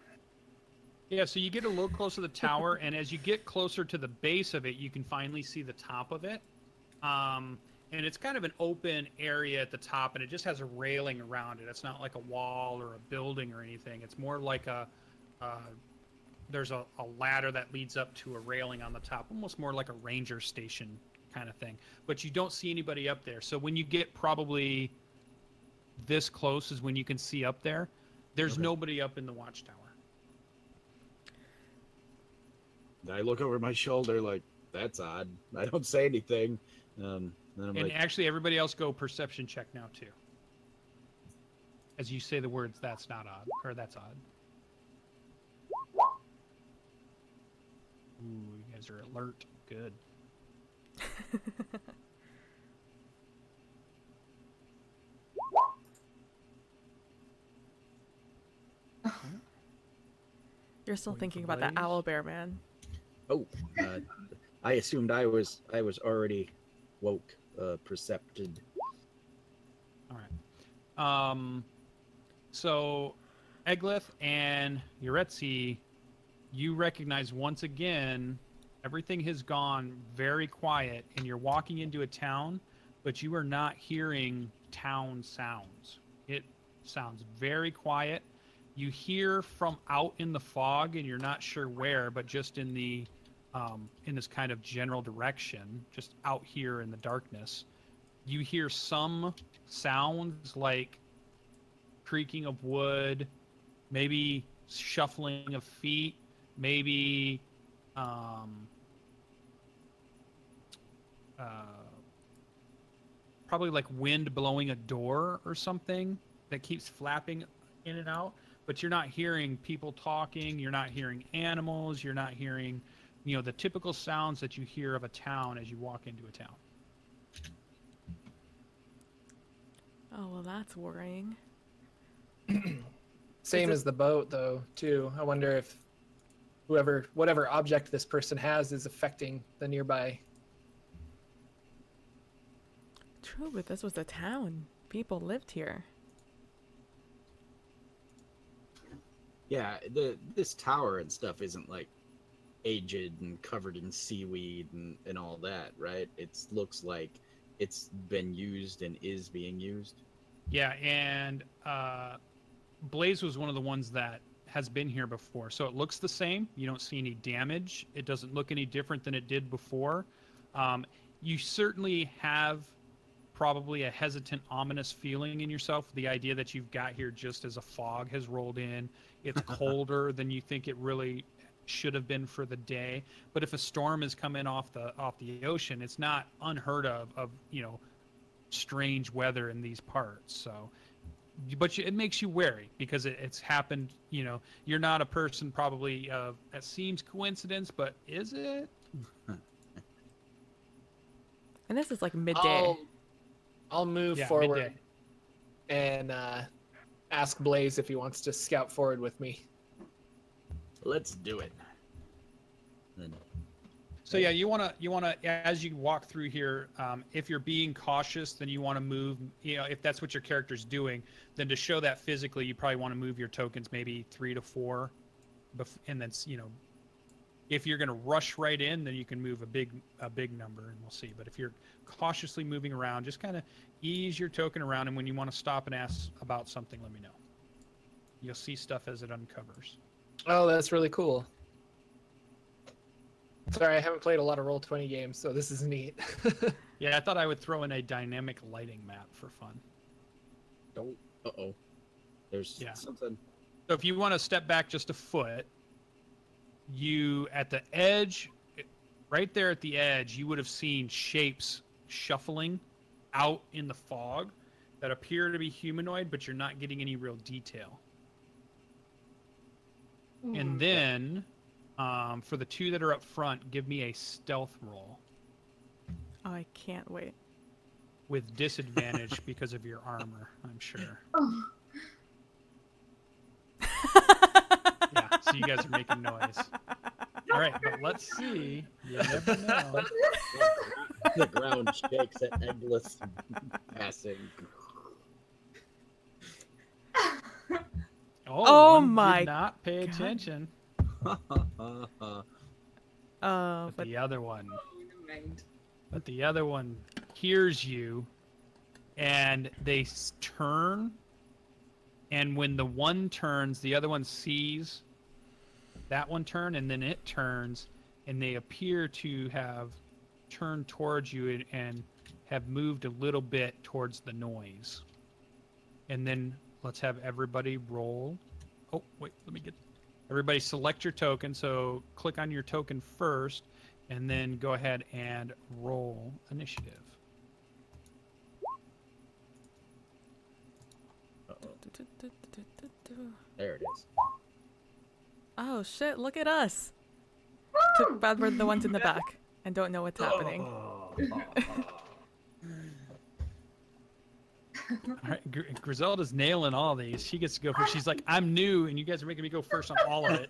Speaker 1: Yeah, so you get a little closer to the tower, and as you get closer to the base of it, you can finally see the top of it. And it's kind of an open area at the top, and it just has a railing around it. It's not like a wall or a building or anything. It's more like there's a ladder that leads up to a railing on the top, almost more like a ranger station kind of thing. But you don't see anybody up there. So when you get probably this close is when you can see up there. There's nobody up in the watchtower.
Speaker 3: I look over my shoulder like, that's odd. I don't say anything. Then I'm
Speaker 1: And actually, everybody else go perception check now, too. As you say the words, that's not odd, or that's odd. Ooh, you guys are alert. Good.
Speaker 5: You're still
Speaker 1: Waiting
Speaker 5: thinking
Speaker 1: for
Speaker 5: about that
Speaker 1: Blaze.
Speaker 5: owlbear, man.
Speaker 3: Oh, I assumed I was already woke, percepted.
Speaker 1: All right. So, Eglath and Yaretzi, you recognize once again everything has gone very quiet, and you're walking into a town, but you are not hearing town sounds. It sounds very quiet. You hear from out in the fog, and you're not sure where, but just in the in this kind of general direction, just out here in the darkness, you hear some sounds like creaking of wood, maybe shuffling of feet, maybe probably like wind blowing a door or something that keeps flapping in and out. But you're not hearing people talking, you're not hearing animals, you're not hearing, the typical sounds that you hear of a town as you walk into a town.
Speaker 5: Oh, well, that's worrying.
Speaker 4: Same as the boat, though, too. I wonder if whatever object this person has is affecting the nearby.
Speaker 5: True, but this was a town. People lived here.
Speaker 3: Yeah, this tower and stuff isn't like aged and covered in seaweed and all that, right? It looks like it's been used and is being used.
Speaker 1: Yeah, and Blaze was one of the ones that has been here before, so it looks the same. You don't see any damage. It doesn't look any different than it did before. You certainly have probably a hesitant, ominous feeling in yourself. The idea that you've got here just as a fog has rolled in. It's colder than you think it really should have been for the day. But if a storm is coming off the ocean, it's not unheard of strange weather in these parts. So but it makes you wary because it's happened. You know, you're not a person probably that seems coincidence, but is it?
Speaker 5: And this is like midday.
Speaker 4: I'll move forward midday. And ask Blaze if he wants to scout forward with me.
Speaker 3: Let's do it. Then.
Speaker 1: So yeah, you wanna as you walk through here, if you're being cautious, then you want to move. You know, if that's what your character's doing, then to show that physically, you probably want to move your tokens maybe 3 to 4, and then if you're gonna rush right in, then you can move a big number, and we'll see. But if you're cautiously moving around, just kind of ease your token around, and when you want to stop and ask about something, let me know. You'll see stuff as it uncovers.
Speaker 4: Oh, that's really cool. Sorry, I haven't played a lot of Roll20 games, so this is neat.
Speaker 1: Yeah, I thought I would throw in a dynamic lighting map for fun.
Speaker 3: Don't. Uh-oh. There's something.
Speaker 1: So if you want to step back just a foot, you, at the edge, right there at the edge, you would have seen shapes shuffling out in the fog that appear to be humanoid, but you're not getting any real detail. And then, for the 2 that are up front, give me a stealth roll.
Speaker 5: Oh, I can't wait.
Speaker 1: With disadvantage because of your armor, I'm sure. Yeah, so you guys are making noise. All right, but let's see. You never know.
Speaker 3: The ground shakes at Eglath's passing.
Speaker 5: Oh my!
Speaker 1: Did not pay attention.
Speaker 5: But
Speaker 1: the other one. But the other one hears you, and they turn. And when the one turns, the other one sees that one turn, and then it turns, and they appear to have turned towards you and have moved a little bit towards the noise. And then let's have everybody roll. Oh, wait, let me get... Everybody select your token, so click on your token first, and then go ahead and roll initiative.
Speaker 3: There it is.
Speaker 5: Oh shit, look at us. Too bad we're the ones in the back and don't know what's happening.
Speaker 1: All right, Griselda's nailing all these. She gets to go first. She's like, I'm new, and you guys are making me go first on all of it.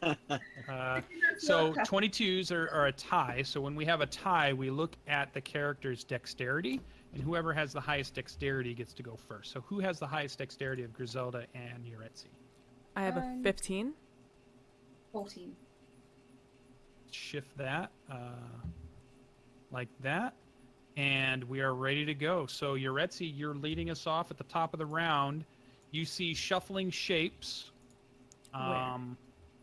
Speaker 1: So 22s are a tie. So when we have a tie, we look at the character's dexterity, and whoever has the highest dexterity gets to go first. So who has the highest dexterity of Griselda and Yaretzi?
Speaker 5: I have a 15.
Speaker 2: 14.
Speaker 1: Shift that like that. And we are ready to go. So Yaretzi, you're leading us off at the top of the round. You see shuffling shapes. Do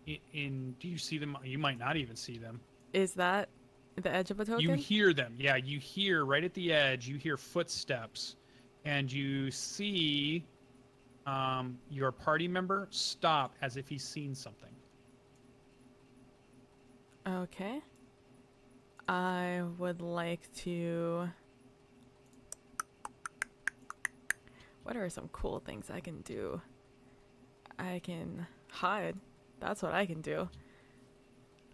Speaker 1: you see them? You might not even see them.
Speaker 5: Is that the edge of a token?
Speaker 1: You hear them. Yeah, you hear right at the edge. You hear footsteps, and you see your party member stop as if he's seen something.
Speaker 5: Okay. I would like to... What are some cool things I can do? I can hide. That's what I can do.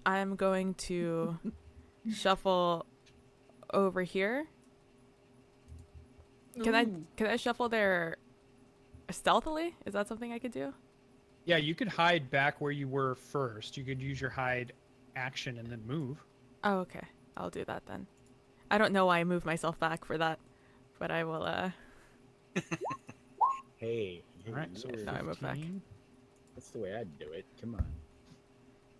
Speaker 5: I'm going to shuffle over here. Can I shuffle there stealthily? Is that something I could do?
Speaker 1: Yeah, you could hide back where you were first. You could use your hide action and then move.
Speaker 5: Oh, okay. I'll do that then. I don't know why I moved myself back for that, but I will,
Speaker 3: Hey.
Speaker 1: All right, so
Speaker 5: now I move back.
Speaker 3: That's the way I'd do it. Come on.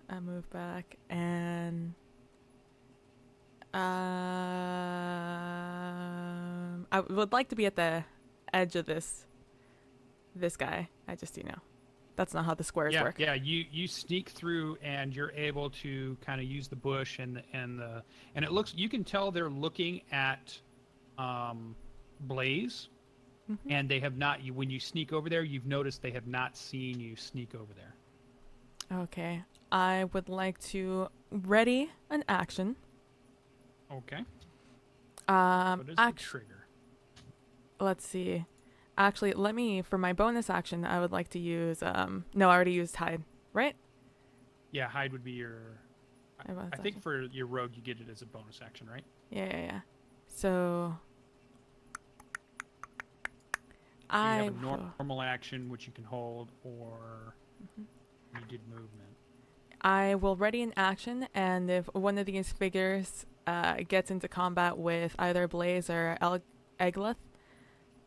Speaker 5: I move back, and... I would like to be at the edge of this guy. I just, that's not how the squares work.
Speaker 1: Yeah, you sneak through, and you're able to kind of use the bush and it looks. You can tell they're looking at Blaze, and they have not. When you sneak over there, you've noticed they have not seen you sneak over there.
Speaker 5: Okay, I would like to ready an action.
Speaker 1: Okay. What is the trigger?
Speaker 5: Let's see. Actually, let me, for my bonus action, I would like to use, no, I already used hide, right?
Speaker 1: Yeah, hide would be your. I think for your rogue, you get it as a bonus action, right?
Speaker 5: Yeah. So
Speaker 1: You have a normal action which you can hold, or you did movement.
Speaker 5: I will ready an action, and if one of these figures gets into combat with either Blaze or Eglath,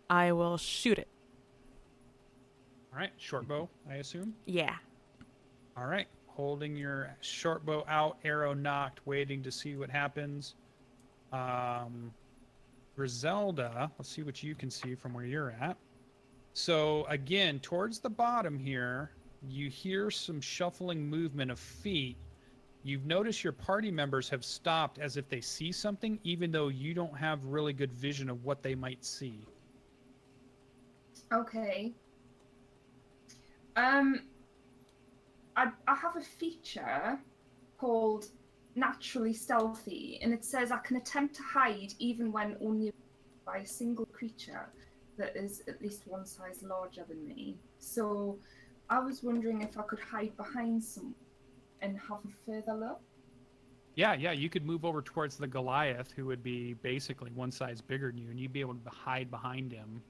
Speaker 5: I will shoot it.
Speaker 1: All right, short bow, I assume.
Speaker 5: Yeah.
Speaker 1: All right, holding your short bow out, arrow knocked, waiting to see what happens. Griselda, let's see what you can see from where you're at. So again, towards the bottom here, you hear some shuffling movement of feet. You've noticed your party members have stopped as if they see something, even though you don't have really good vision of what they might see.
Speaker 2: Okay. I have a feature called Naturally Stealthy, and it says I can attempt to hide even when only by a single creature that is at least one size larger than me. So I was wondering if I could hide behind someone and have a further look.
Speaker 1: Yeah, you could move over towards the Goliath, who would be basically one size bigger than you, and you'd be able to hide behind him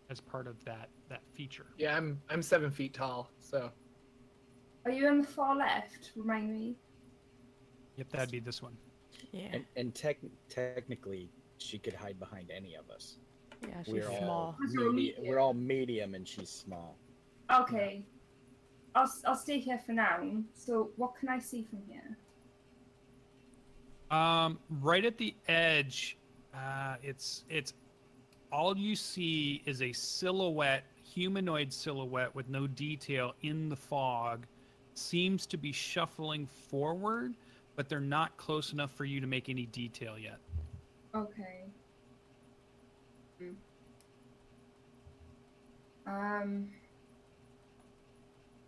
Speaker 1: as part of that feature.
Speaker 4: Yeah, I'm 7 feet tall, so.
Speaker 2: Are you on the far left? Remind me.
Speaker 1: Yep, that'd be this one.
Speaker 5: Yeah.
Speaker 3: And technically, she could hide behind any of us.
Speaker 5: Yeah, she's small.
Speaker 3: We're all medium, and she's small.
Speaker 2: Okay. I'll stay here for now. So what can I see from here?
Speaker 1: Right at the edge, it's all you see is a silhouette, humanoid silhouette with no detail in the fog. Seems to be shuffling forward, but they're not close enough for you to make any detail yet.
Speaker 2: Okay.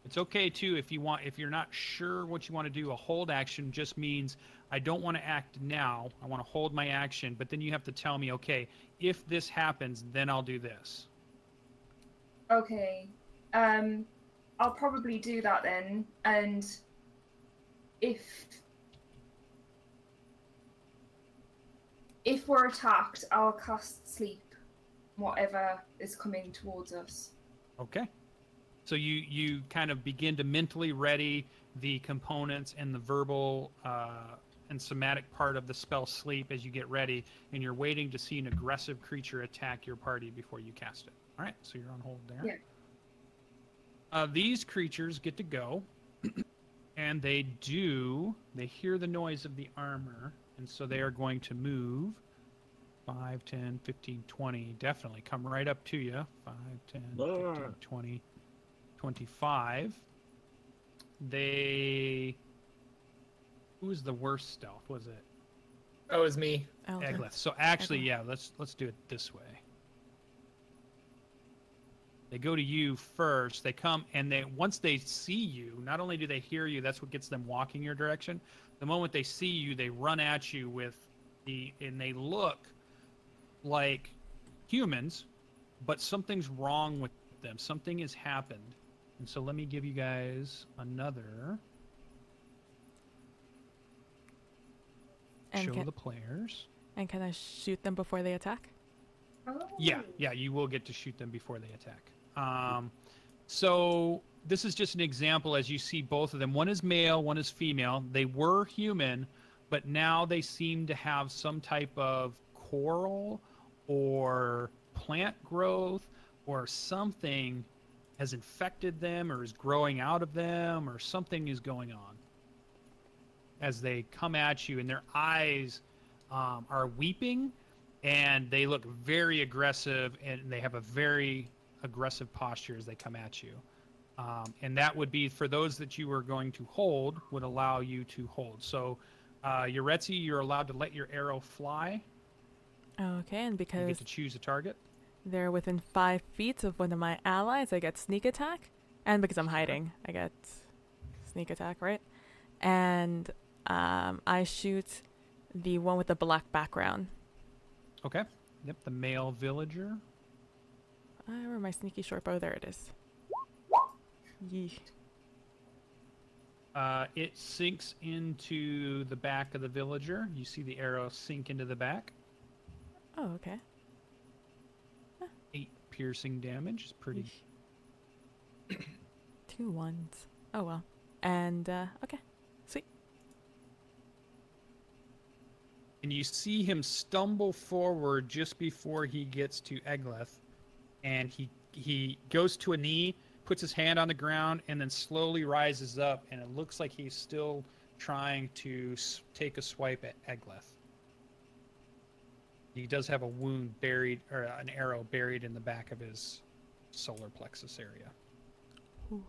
Speaker 1: It's okay too if you're not sure what you want to do. A hold action just means I don't want to act now. I want to hold my action, but then you have to tell me, okay, if this happens, then I'll do this.
Speaker 2: Okay. I'll probably do that then, and if we're attacked, I'll cast sleep, whatever is coming towards us.
Speaker 1: Okay. So you kind of begin to mentally ready the components and the verbal and somatic part of the spell sleep as you get ready, and you're waiting to see an aggressive creature attack your party before you cast it. All right, so you're on hold there.
Speaker 2: Yeah.
Speaker 1: These creatures get to go, and they hear the noise of the armor, and so they are going to move 5, 10, 15, 20, definitely come right up to you. 5, 10, 15, 20, 25. Who was the worst stealth? Was it?
Speaker 4: Oh, it was me.
Speaker 1: Eglath. So actually, yeah, let's do it this way. They go to you first. They come, and once they see you, not only do they hear you, that's what gets them walking your direction. The moment they see you, they run at you and they look like humans, but something's wrong with them. Something has happened. And so let me give you guys another show the players.
Speaker 5: And can I shoot them before they attack?
Speaker 2: Oh.
Speaker 1: Yeah, you will get to shoot them before they attack. So this is just an example as you see both of them. One is male, one is female. They were human, but now they seem to have some type of coral or plant growth or something has infected them or is growing out of them or something is going on as they come at you, and their eyes are weeping, and they look very aggressive, and they have a very aggressive posture as they come at you. And that would be, for those that you were going to hold, would allow you to hold. So Yaretzi, you're allowed to let your arrow fly.
Speaker 5: Okay, and because
Speaker 1: you get to choose a target.
Speaker 5: They're within 5 feet of one of my allies, I get sneak attack. And because I'm hiding, I get sneak attack, right? And I shoot the one with the black background.
Speaker 1: Okay. Yep, the male villager.
Speaker 5: Where my sneaky short bow? There it is. Yee.
Speaker 1: It sinks into the back of the villager. You see the arrow sink into the back.
Speaker 5: Oh, okay.
Speaker 1: 8 piercing damage is pretty.
Speaker 5: 2 ones. Oh well. And okay, sweet.
Speaker 1: And you see him stumble forward just before he gets to Eglath, and he goes to a knee, puts his hand on the ground, and then slowly rises up, and it looks like he's still trying to take a swipe at Eglath. He does have a wound buried, or an arrow buried in the back of his solar plexus area.
Speaker 5: Ooh.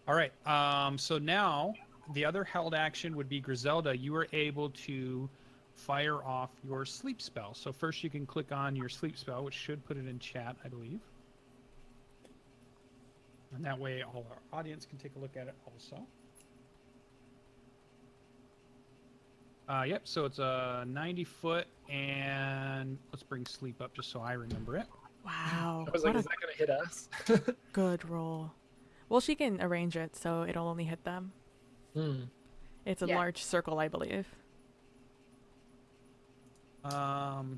Speaker 1: All right. So now the other held action would be Griselda. You are able to fire off your sleep spell. So first you can click on your sleep spell, which should put it in chat, I believe. And that way all our audience can take a look at it also. Yep, so it's a 90 foot, and let's bring sleep up just so I remember it.
Speaker 5: Wow.
Speaker 4: I was like, is that going to hit us?
Speaker 5: Good roll. Well, she can arrange it so it'll only hit them. It's a large circle, I believe.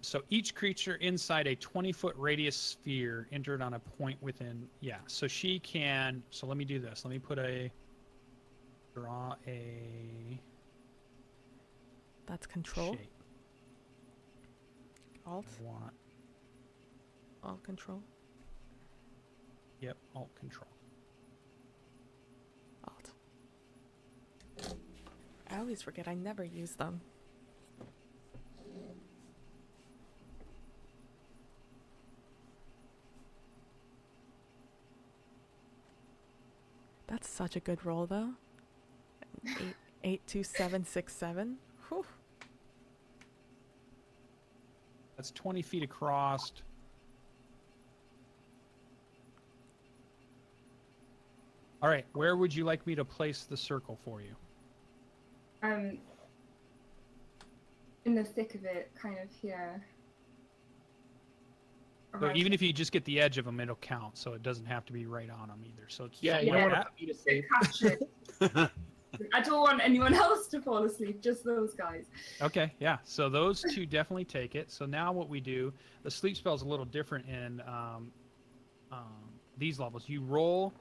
Speaker 1: So each creature inside a 20-foot radius sphere entered on a point within. Yeah, so she can. So let me do this. Let me draw a.
Speaker 5: That's control.
Speaker 1: Shape.
Speaker 5: Alt.
Speaker 1: I want.
Speaker 5: Alt control.
Speaker 1: Yep, alt control.
Speaker 5: Alt. I always forget. I never use them. That's such a good roll, though. 8, 2, 7, 6, 7. Whew.
Speaker 1: That's 20 feet across. All right, where would you like me to place the circle for you?
Speaker 2: In the thick of it, kind of here.
Speaker 1: So even if you just get the edge of them, it'll count. So it doesn't have to be right on them either. So it's
Speaker 4: Yeah, you don't want to put me to sleep.
Speaker 2: Catch it. I don't want anyone else to fall asleep, just those guys.
Speaker 1: Okay, yeah. So those two definitely take it. So now what we do, the sleep spell is a little different in these levels. You roll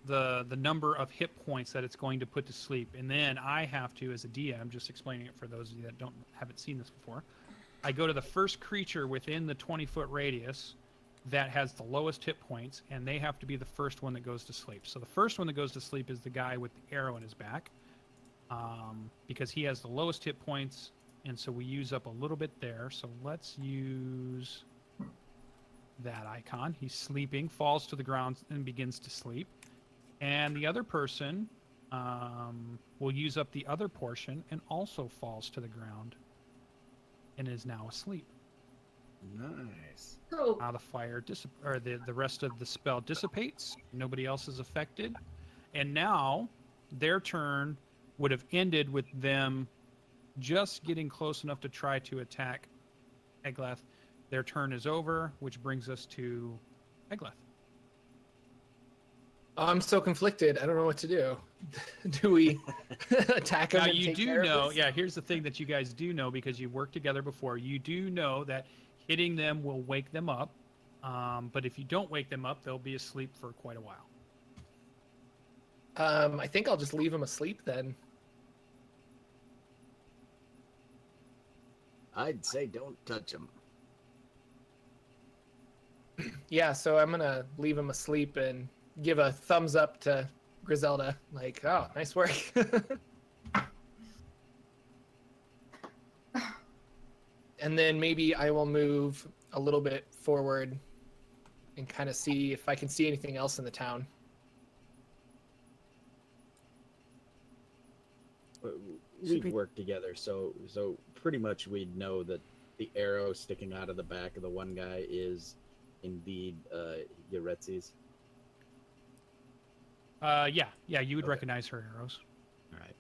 Speaker 1: the number of hit points that it's going to put to sleep, and then I have to, as a DM, I'm just explaining it for those of you that haven't seen this before. I go to the first creature within the 20-foot radius that has the lowest hit points, and they have to be the first one that goes to sleep. So the first one that goes to sleep is the guy with the arrow in his back, because he has the lowest hit points, and so we use up a little bit there. So let's use that icon. He's sleeping, falls to the ground, and begins to sleep. And the other person will use up the other portion and also falls to the ground and is now asleep.
Speaker 3: Nice.
Speaker 2: Cool.
Speaker 1: Now the fire the rest of the spell dissipates. Nobody else is affected. And now their turn would have ended with them just getting close enough to try to attack Eglath. Their turn is over, which brings us to Eglath.
Speaker 4: I'm so conflicted. I don't know what to do. Do we attack him?
Speaker 1: Now
Speaker 4: and
Speaker 1: you
Speaker 4: take
Speaker 1: do
Speaker 4: care of
Speaker 1: know,
Speaker 4: this?
Speaker 1: yeah, here's the thing that you guys do know, because you've worked together before. You do know that hitting them will wake them up. But if you don't wake them up, they'll be asleep for quite a while.
Speaker 4: I think I'll just leave him asleep then.
Speaker 3: I'd say don't touch him.
Speaker 4: Yeah, so I'm gonna leave him asleep and give a thumbs up to Griselda. Like, oh, nice work. And then maybe I will move a little bit forward and kind of see if I can see anything else in the town.
Speaker 3: We've worked together, so pretty much we'd know that the arrow sticking out of the back of the one guy is indeed Yaretzi's.
Speaker 1: Yeah, you would recognize her arrows.
Speaker 3: All right.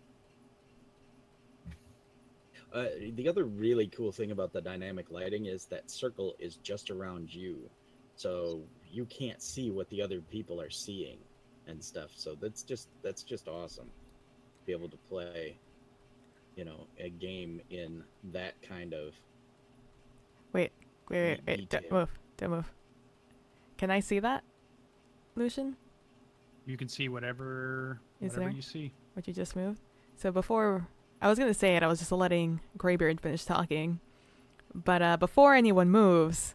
Speaker 3: The other really cool thing about the dynamic lighting is that circle is just around you, so you can't see what the other people are seeing and stuff. So that's just awesome. Be able to play, a game in that kind of.
Speaker 5: Wait, don't move. Can I see that, Lucian?
Speaker 1: You can see whatever you see.
Speaker 5: What you just moved? So before, I was going to say it, I was just letting Greybeard finish talking. But before anyone moves,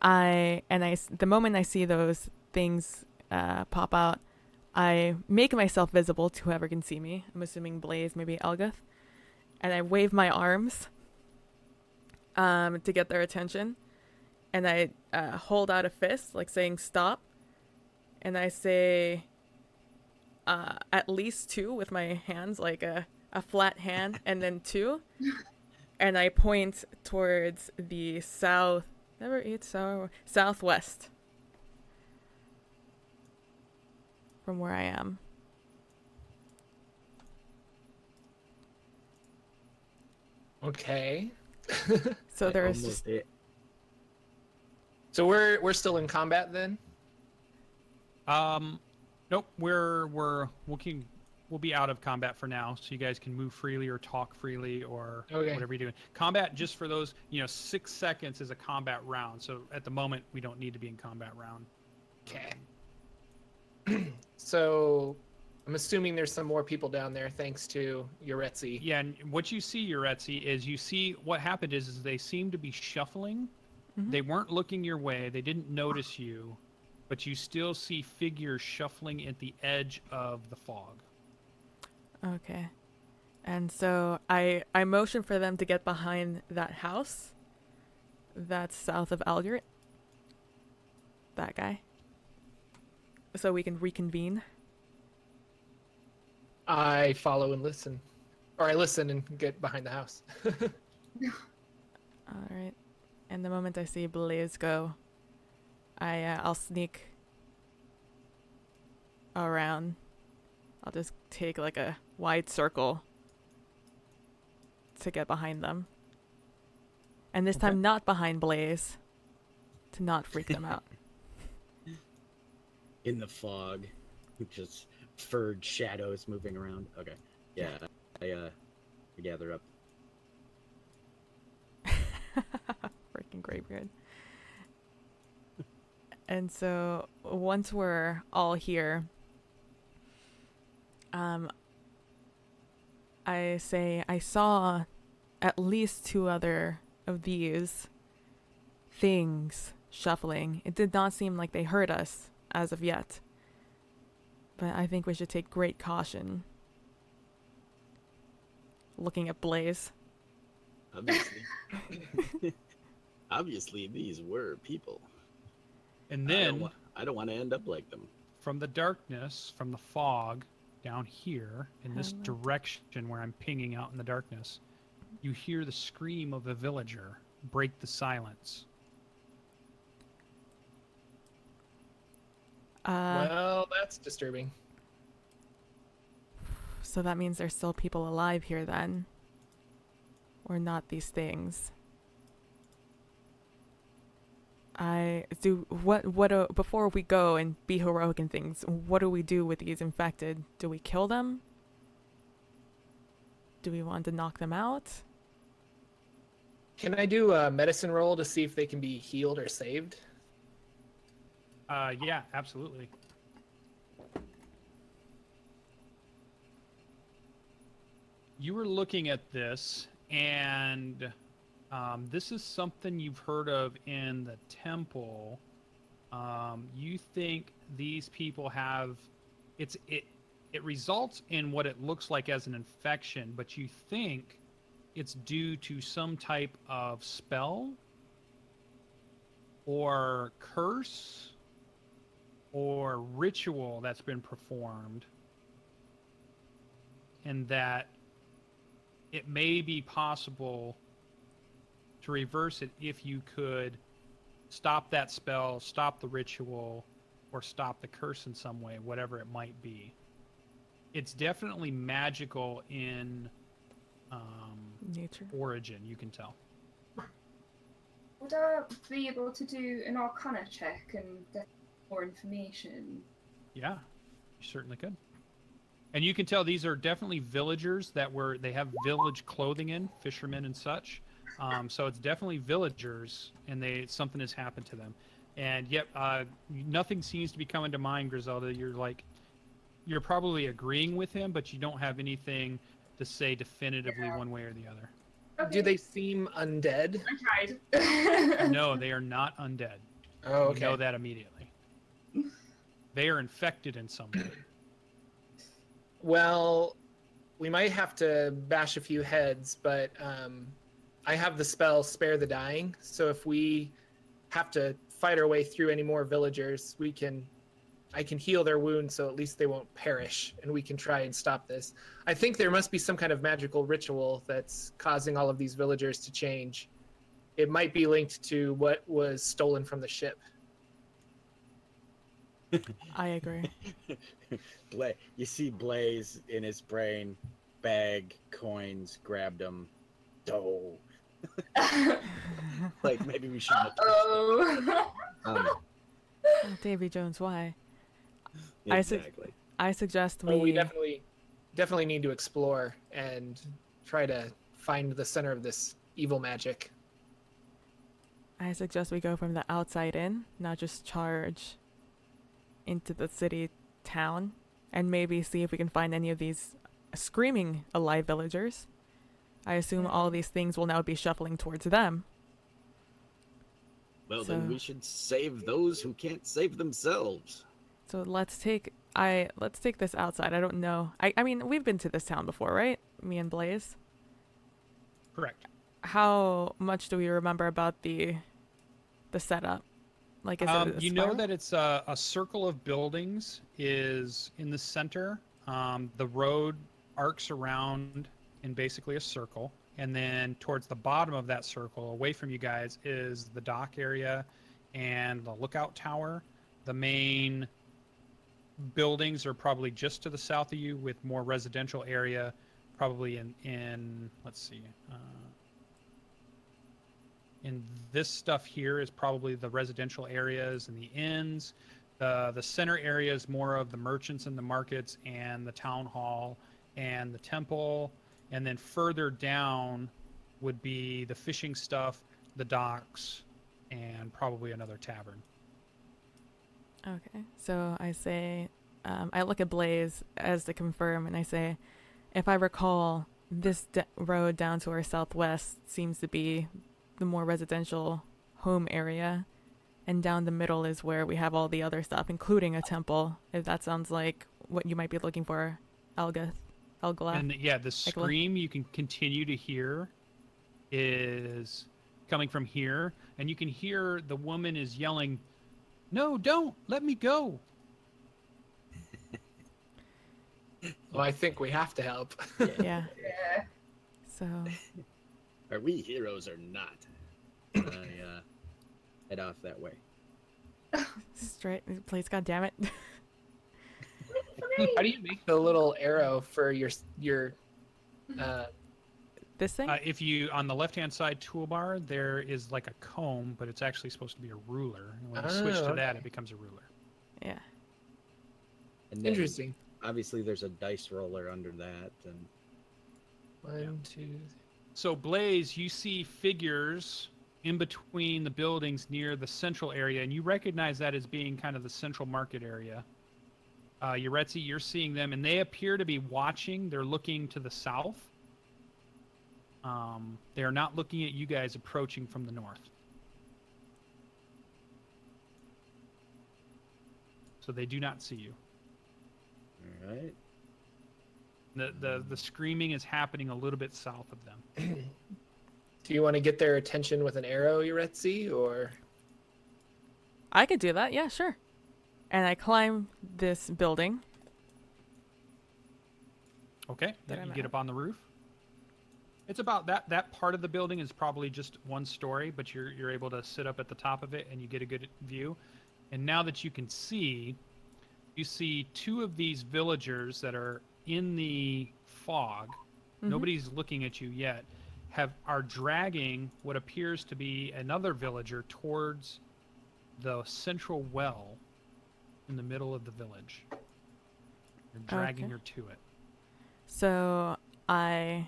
Speaker 5: the moment I see those things pop out, I make myself visible to whoever can see me. I'm assuming Blaze, maybe Eglath. And I wave my arms to get their attention. And I hold out a fist, like saying stop. And I say at least 2 with my hands, like a flat hand, and then 2. And I point towards the southwest from where I am.
Speaker 4: Okay.
Speaker 5: So there's just...
Speaker 4: So we're still in combat then?
Speaker 1: Nope. We'll be out of combat for now, so you guys can move freely or talk freely or whatever you're doing. Combat, just for those, 6 seconds is a combat round. So at the moment, we don't need to be in combat round.
Speaker 4: Okay. So I'm assuming there's some more people down there thanks to Yaretzi.
Speaker 1: Yeah, and what you see, Yaretzi, is what happened is they seem to be shuffling. Mm-hmm. They weren't looking your way. They didn't notice you. But you still see figures shuffling at the edge of the fog.
Speaker 5: Okay. And so I motion for them to get behind that house that's south of Algert. That guy. So we can reconvene.
Speaker 4: I follow and listen. Or I listen and get behind the house.
Speaker 5: All right. And the moment I see Blaze go, I'll sneak around. I'll just take like a wide circle to get behind them. And this time not behind Blaze, to not freak them out.
Speaker 3: In the fog, just furred shadows moving around. Okay. Yeah, I gather up.
Speaker 5: Freaking Greybeard. And so once we're all here, I say I saw at least 2 other of these things shuffling. It did not seem like they heard us as of yet, but I think we should take great caution. Looking at Blaze.
Speaker 3: Obviously these were people.
Speaker 1: And then
Speaker 3: I don't want to end up like them.
Speaker 1: From the darkness, from the fog, down here, in this direction where I'm pinging out in the darkness, you hear the scream of a villager break the silence.
Speaker 4: Well, that's disturbing.
Speaker 5: So that means there's still people alive here then. Or not these things. Before we go and be heroic and things, what do we do with these infected? Do we kill them? Do we want to knock them out?
Speaker 4: Can I do a medicine roll to see if they can be healed or saved?
Speaker 1: Yeah, absolutely. You were looking at this, and this is something you've heard of in the temple. You think these people have... It results in what it looks like as an infection, but you think it's due to some type of spell or curse or ritual that's been performed, and that it may be possible to reverse it if you could stop that spell, stop the ritual, or stop the curse in some way, whatever it might be. It's definitely magical in
Speaker 5: Nature.
Speaker 1: origin, you can tell.
Speaker 2: Would I be able to do an Arcana check and get more information?
Speaker 1: Yeah, you certainly could. And you can tell these are definitely villagers they have village clothing in, fishermen and such. So it's definitely villagers, and something has happened to them. And yet, nothing seems to be coming to mind, Griselda. You're probably agreeing with him, but you don't have anything to say definitively one way or the other.
Speaker 2: Okay.
Speaker 4: Do they seem undead?
Speaker 2: I tried.
Speaker 1: No, they are not undead.
Speaker 4: Oh, okay.
Speaker 1: You know that immediately. They are infected in some way.
Speaker 4: Well, we might have to bash a few heads, but I have the spell Spare the Dying, so if we have to fight our way through any more villagers, I can heal their wounds so at least they won't perish, and we can try and stop this. I think there must be some kind of magical ritual that's causing all of these villagers to change. It might be linked to what was stolen from the ship.
Speaker 5: I agree.
Speaker 3: You see Blaze in his brain, bag, coins, grabbed them, dough. Like, maybe we shouldn't have
Speaker 2: Oh.
Speaker 5: Davy Jones, why?
Speaker 3: Exactly.
Speaker 5: I suggest
Speaker 4: We definitely need to explore and try to find the center of this evil magic.
Speaker 5: I suggest we go from the outside in, not just charge into the city town, and maybe see if we can find any of these screaming alive villagers. I assume all these things will now be shuffling towards them.
Speaker 3: Well, then we should save those who can't save themselves.
Speaker 5: So let's take this outside. I don't know. I mean, we've been to this town before, right? Me and Blaze.
Speaker 1: Correct.
Speaker 5: How much do we remember about the setup? Like, is it a
Speaker 1: you know
Speaker 5: spiral?
Speaker 1: that it's a circle of buildings is in the center. The road arcs around in basically a circle, and then towards the bottom of that circle, away from you guys, is the dock area and the lookout tower. The main buildings are probably just to the south of you, with more residential area, probably in let's see. And this stuff here is probably the residential areas and the inns. The center area is more of the merchants and the markets and the town hall and the temple. And then further down would be the fishing stuff, the docks, and probably another tavern.
Speaker 5: Okay, so I say, I look at Blaze as to confirm, and I say, if I recall, this road down to our southwest seems to be the more residential home area, and down the middle is where we have all the other stuff, including a temple, if that sounds like what you might be looking for, Eglath.
Speaker 1: And yeah, the scream you can continue to hear is coming from here, and you can hear the woman is yelling, "No, don't! Let me go!"
Speaker 4: Well, I think we have to help.
Speaker 5: Yeah.
Speaker 2: Yeah.
Speaker 5: So.
Speaker 3: Are we heroes or not? I head off that way.
Speaker 5: Straight, please, God damn it.
Speaker 4: How do you make the little arrow for your
Speaker 5: This thing?
Speaker 1: If you, on the left-hand side toolbar, there is like a comb, but it's actually supposed to be a ruler. And when you switch to that, it becomes a ruler.
Speaker 5: Yeah.
Speaker 3: And then,
Speaker 4: Interesting.
Speaker 3: obviously, there's a dice roller under that. And
Speaker 4: 1, 2, 3.
Speaker 1: So, Blaze, you see figures in between the buildings near the central area, and you recognize that as being kind of the central market area. Yaretzi, you're seeing them, and they appear to be watching. They're looking to the south. They are not looking at you guys approaching from the north. So they do not see you.
Speaker 3: all right.
Speaker 1: The screaming is happening a little bit south of them.
Speaker 4: Do you want to get their attention with an arrow, Yaretzi, or?
Speaker 5: I could do that, yeah, sure. And I climb this building.
Speaker 1: Okay,
Speaker 5: That
Speaker 1: then
Speaker 5: I'm
Speaker 1: you get
Speaker 5: at.
Speaker 1: up on the roof. It's about that part of the building is probably just one story, but you're able to sit up at the top of it and you get a good view. And now that you can see, you see two of these villagers that are in the fog, Nobody's looking at you yet. Are dragging what appears to be another villager towards the central well in the middle of the village. They're dragging her to it.
Speaker 5: So I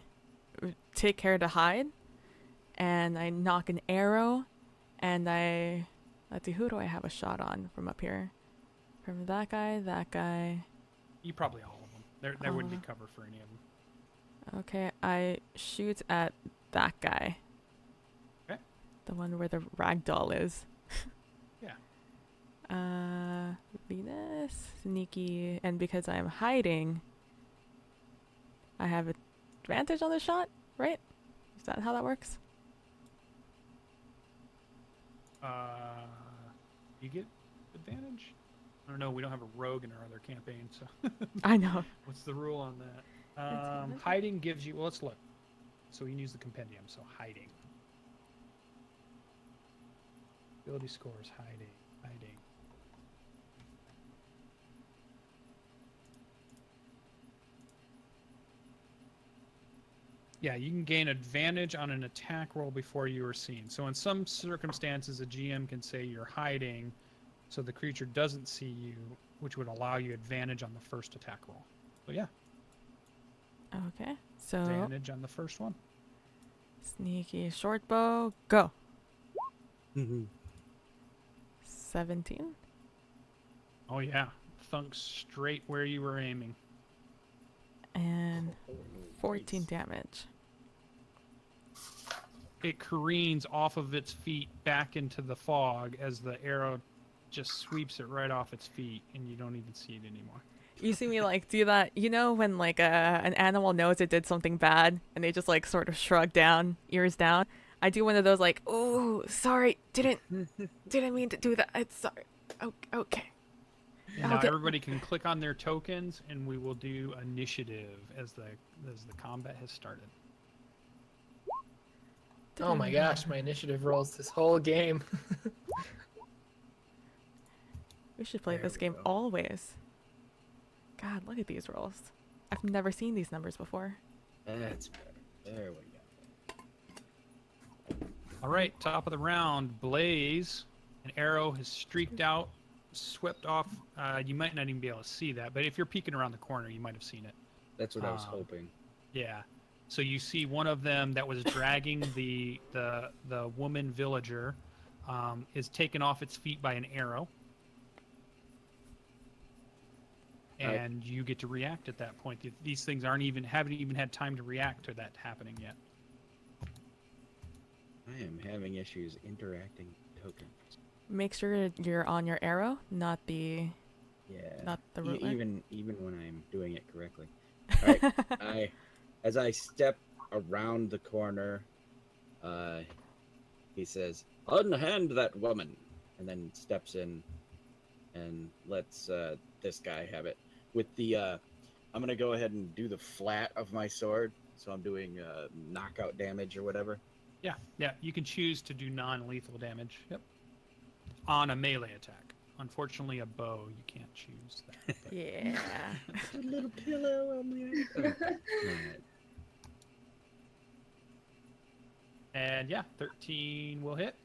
Speaker 5: take care to hide, and I knock an arrow, and let's see, who do I have a shot on from up here? From that guy.
Speaker 1: You probably all of them. There wouldn't be cover for any of them.
Speaker 5: Okay, I shoot at that guy.
Speaker 1: Okay.
Speaker 5: The one where the ragdoll is.
Speaker 1: Yeah.
Speaker 5: Venus, sneaky, and because I'm hiding, I have advantage on the shot, right? Is that how that works?
Speaker 1: You get advantage? I don't know. We don't have a rogue in our other campaign, so.
Speaker 5: I know.
Speaker 1: What's the rule on that? Hiding gives you. Well, let's look. So we can use the compendium. So hiding. Ability scores. Hiding. Yeah, you can gain advantage on an attack roll before you are seen. So in some circumstances, a GM can say you're hiding, so the creature doesn't see you, which would allow you advantage on the first attack roll. So yeah.
Speaker 5: Okay, so
Speaker 1: Advantage on the first one.
Speaker 5: sneaky short bow, go. 17.
Speaker 1: Oh yeah, thunk straight where you were aiming.
Speaker 5: And 14 damage.
Speaker 1: It careens off of its feet back into the fog as the arrow just sweeps it right off its feet, and you don't even see it anymore.
Speaker 5: You see me like do that, you know, when like an animal knows it did something bad and they just like sort of shrug down, ears down. I do one of those like, oh, sorry, didn't mean to do that. It's sorry. Okay.
Speaker 1: Now everybody can click on their tokens, and we will do initiative as the combat has started.
Speaker 4: Oh my gosh, my initiative rolls this whole game.
Speaker 5: We should play this game always. God, look at these rolls. I've never seen these numbers before.
Speaker 3: That's better. There we go.
Speaker 1: All right, top of the round, Blaze. An arrow has streaked out, swept off. You might not even be able to see that, but if you're peeking around the corner, you might have seen it.
Speaker 3: That's what I was hoping.
Speaker 1: Yeah. So you see one of them that was dragging the woman villager is taken off its feet by an arrow. And you get to react at that point. These things haven't even had time to react to that happening yet.
Speaker 3: I am having issues interacting with tokens.
Speaker 5: Make sure you're on your arrow, not the ruler.
Speaker 3: Even when I'm doing it correctly. All right. As I step around the corner, he says, "Unhand that woman," and then steps in and lets this guy have it. With the, I'm gonna go ahead and do the flat of my sword, so I'm doing knockout damage or whatever.
Speaker 1: Yeah. You can choose to do non-lethal damage. Yep. On a melee attack. Unfortunately, a bow you can't choose that.
Speaker 5: Yeah.
Speaker 3: A little pillow on there.
Speaker 1: And yeah, 13 will hit.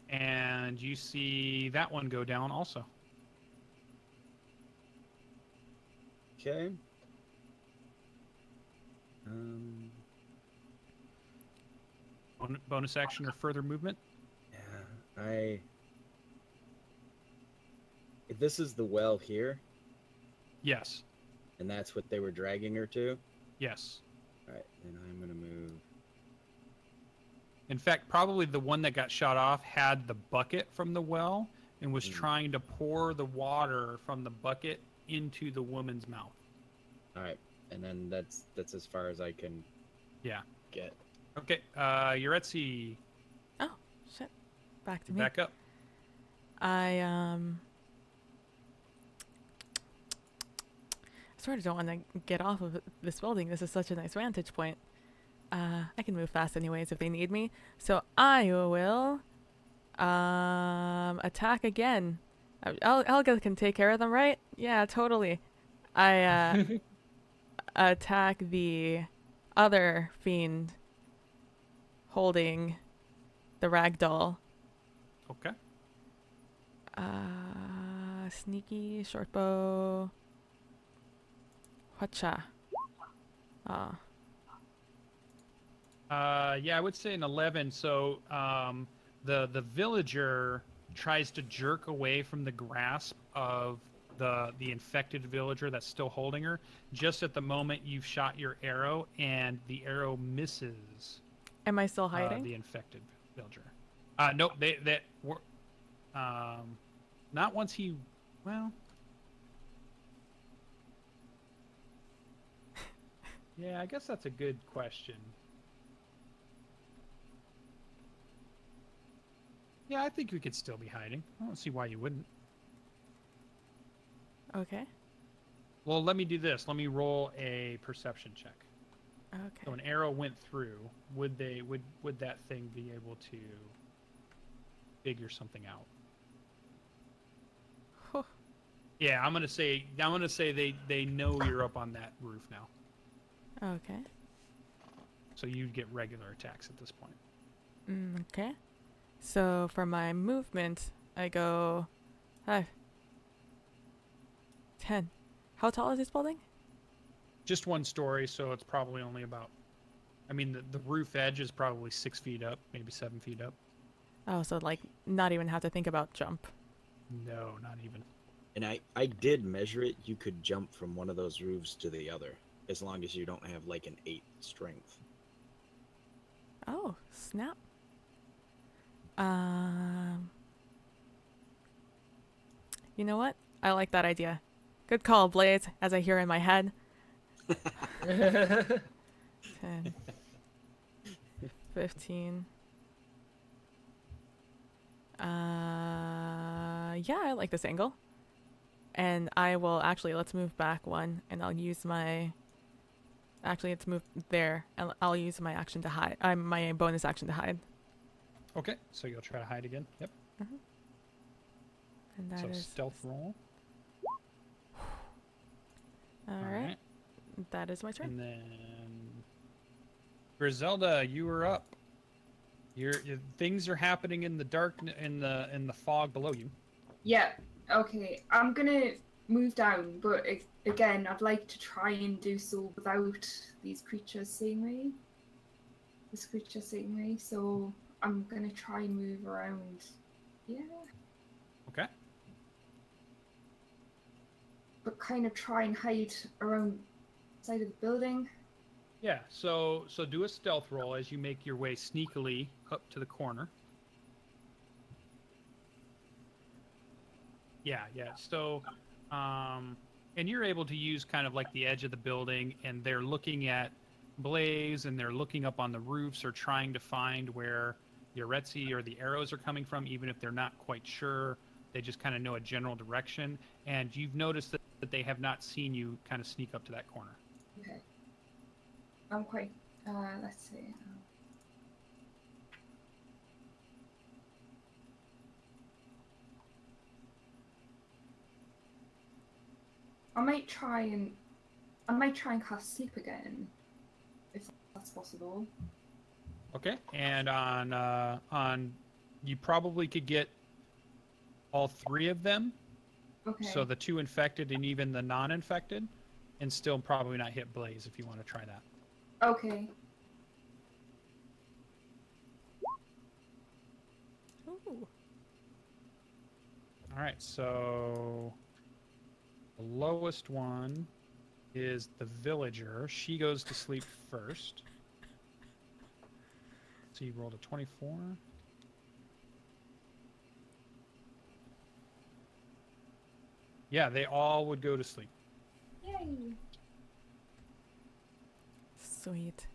Speaker 1: And you see that one go down also.
Speaker 3: Okay.
Speaker 1: Bonus action or further movement?
Speaker 3: Yeah, this is the well here,
Speaker 1: Yes.
Speaker 3: and that's what they were dragging her to?
Speaker 1: Yes.
Speaker 3: Alright, then I'm gonna move.
Speaker 1: In fact, probably the one that got shot off had the bucket from the well and was trying to pour the water from the bucket into the woman's mouth.
Speaker 3: Alright, and then that's as far as I can get.
Speaker 1: Okay, Yaretzi.
Speaker 5: Oh, shit. Back to me.
Speaker 1: Back up.
Speaker 5: I sort of don't want to get off of this building. This is such a nice vantage point. I can move fast anyways if they need me. So I will attack again. Elga can take care of them, right? Yeah, totally. I attack the other fiend holding the ragdoll.
Speaker 1: Okay.
Speaker 5: Sneaky, short bow. Whatcha?
Speaker 1: Yeah, I would say an 11. So the villager tries to jerk away from the grasp of the infected villager that's still holding her. Just at the moment you've shot your arrow, and the arrow misses.
Speaker 5: Am I still hiding?
Speaker 1: The infected villager. Nope. They were. Not once he. Well. Yeah, I guess that's a good question. Yeah, I think we could still be hiding. I don't see why you wouldn't.
Speaker 5: Okay.
Speaker 1: Well, let me do this. Let me roll a perception check.
Speaker 5: Okay.
Speaker 1: So an arrow went through. Would that thing be able to figure something out?
Speaker 5: Huh.
Speaker 1: Yeah, I'm gonna say they know you're up on that roof now.
Speaker 5: Okay.
Speaker 1: So you'd get regular attacks at this point.
Speaker 5: Okay. So for my movement, I go 5, 10. How tall is this building?
Speaker 1: Just one story, so it's probably only about. I mean, the roof edge is probably 6 feet up, maybe 7 feet up.
Speaker 5: Oh, so like not even have to think about jump.
Speaker 1: No, not even.
Speaker 3: And I did measure it. You could jump from one of those roofs to the other, as long as you don't have like an 8 strength.
Speaker 5: Oh, snap. You know what? I like that idea. Good call, Blaze, as I hear in my head. 10, 15. Yeah, I like this angle. And I will actually, let's move back one, and I'll use my, actually let's move there, and I'll use my action to hide, my bonus action to hide.
Speaker 1: Okay, so you'll try to hide again. Yep.
Speaker 5: Mm-hmm. And that
Speaker 1: so
Speaker 5: is
Speaker 1: stealth roll.
Speaker 5: All right. That is my turn.
Speaker 1: And then Griselda, you are up. Your things are happening in the dark, in the fog below you.
Speaker 2: Yeah. Okay. I'm gonna move down, but again, I'd like to try and do so without these creatures seeing me. This creature seeing me, so I'm gonna try and move around. Yeah.
Speaker 1: Okay.
Speaker 2: But kind of try and hide around the side of the building.
Speaker 1: Yeah. So do a stealth roll as you make your way sneakily up to the corner. Yeah. So, and you're able to use kind of like the edge of the building, and they're looking at Blaze, and they're looking up on the roofs, or trying to find where Yaretzi or the arrows are coming from, even if they're not quite sure. They just kind of know a general direction, and you've noticed that they have not seen you kind of sneak up to that corner.
Speaker 2: Okay. I'm quite. Let's see. I might try and cast sleep again, if that's possible.
Speaker 1: Okay. And on you probably could get all 3 of them.
Speaker 2: Okay.
Speaker 1: So the 2 infected and even the non-infected, and still probably not hit Blaze if you want to try that.
Speaker 2: Okay.
Speaker 5: Ooh.
Speaker 1: All right. So the lowest one is the villager. She goes to sleep first. So you rolled a 24. Yeah, they all would go to sleep.
Speaker 2: Yay.
Speaker 5: Sweet.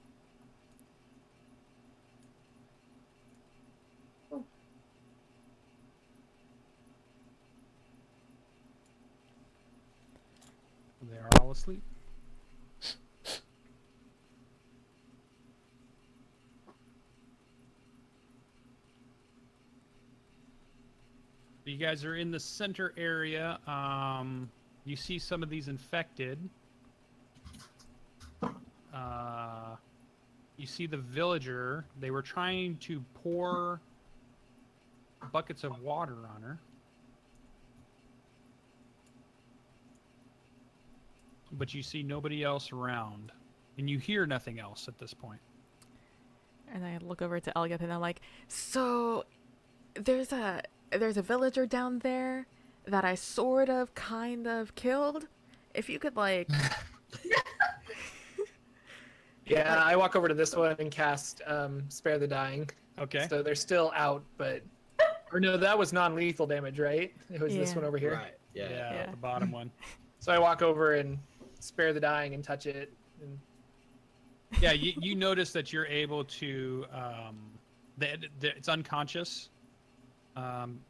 Speaker 2: Oh.
Speaker 1: They are all asleep. You guys are in the center area. You see some of these infected. you see the villager. They were trying to pour buckets of water on her. But you see nobody else around. And you hear nothing else at this point.
Speaker 5: And I look over to Eglath and I'm like, so there's a villager down there that I sort of kind of killed. If you could like
Speaker 4: Yeah, I walk over to this one and cast Spare the Dying.
Speaker 1: Okay.
Speaker 4: So they're still out, but or no, that was non-lethal damage, right? It was this
Speaker 5: Yeah.
Speaker 4: one over here.
Speaker 3: Right. Yeah.
Speaker 5: Yeah.
Speaker 1: The bottom one.
Speaker 4: So I walk over and Spare the Dying and touch it. And
Speaker 1: Yeah, you notice that you're able to, it's unconscious,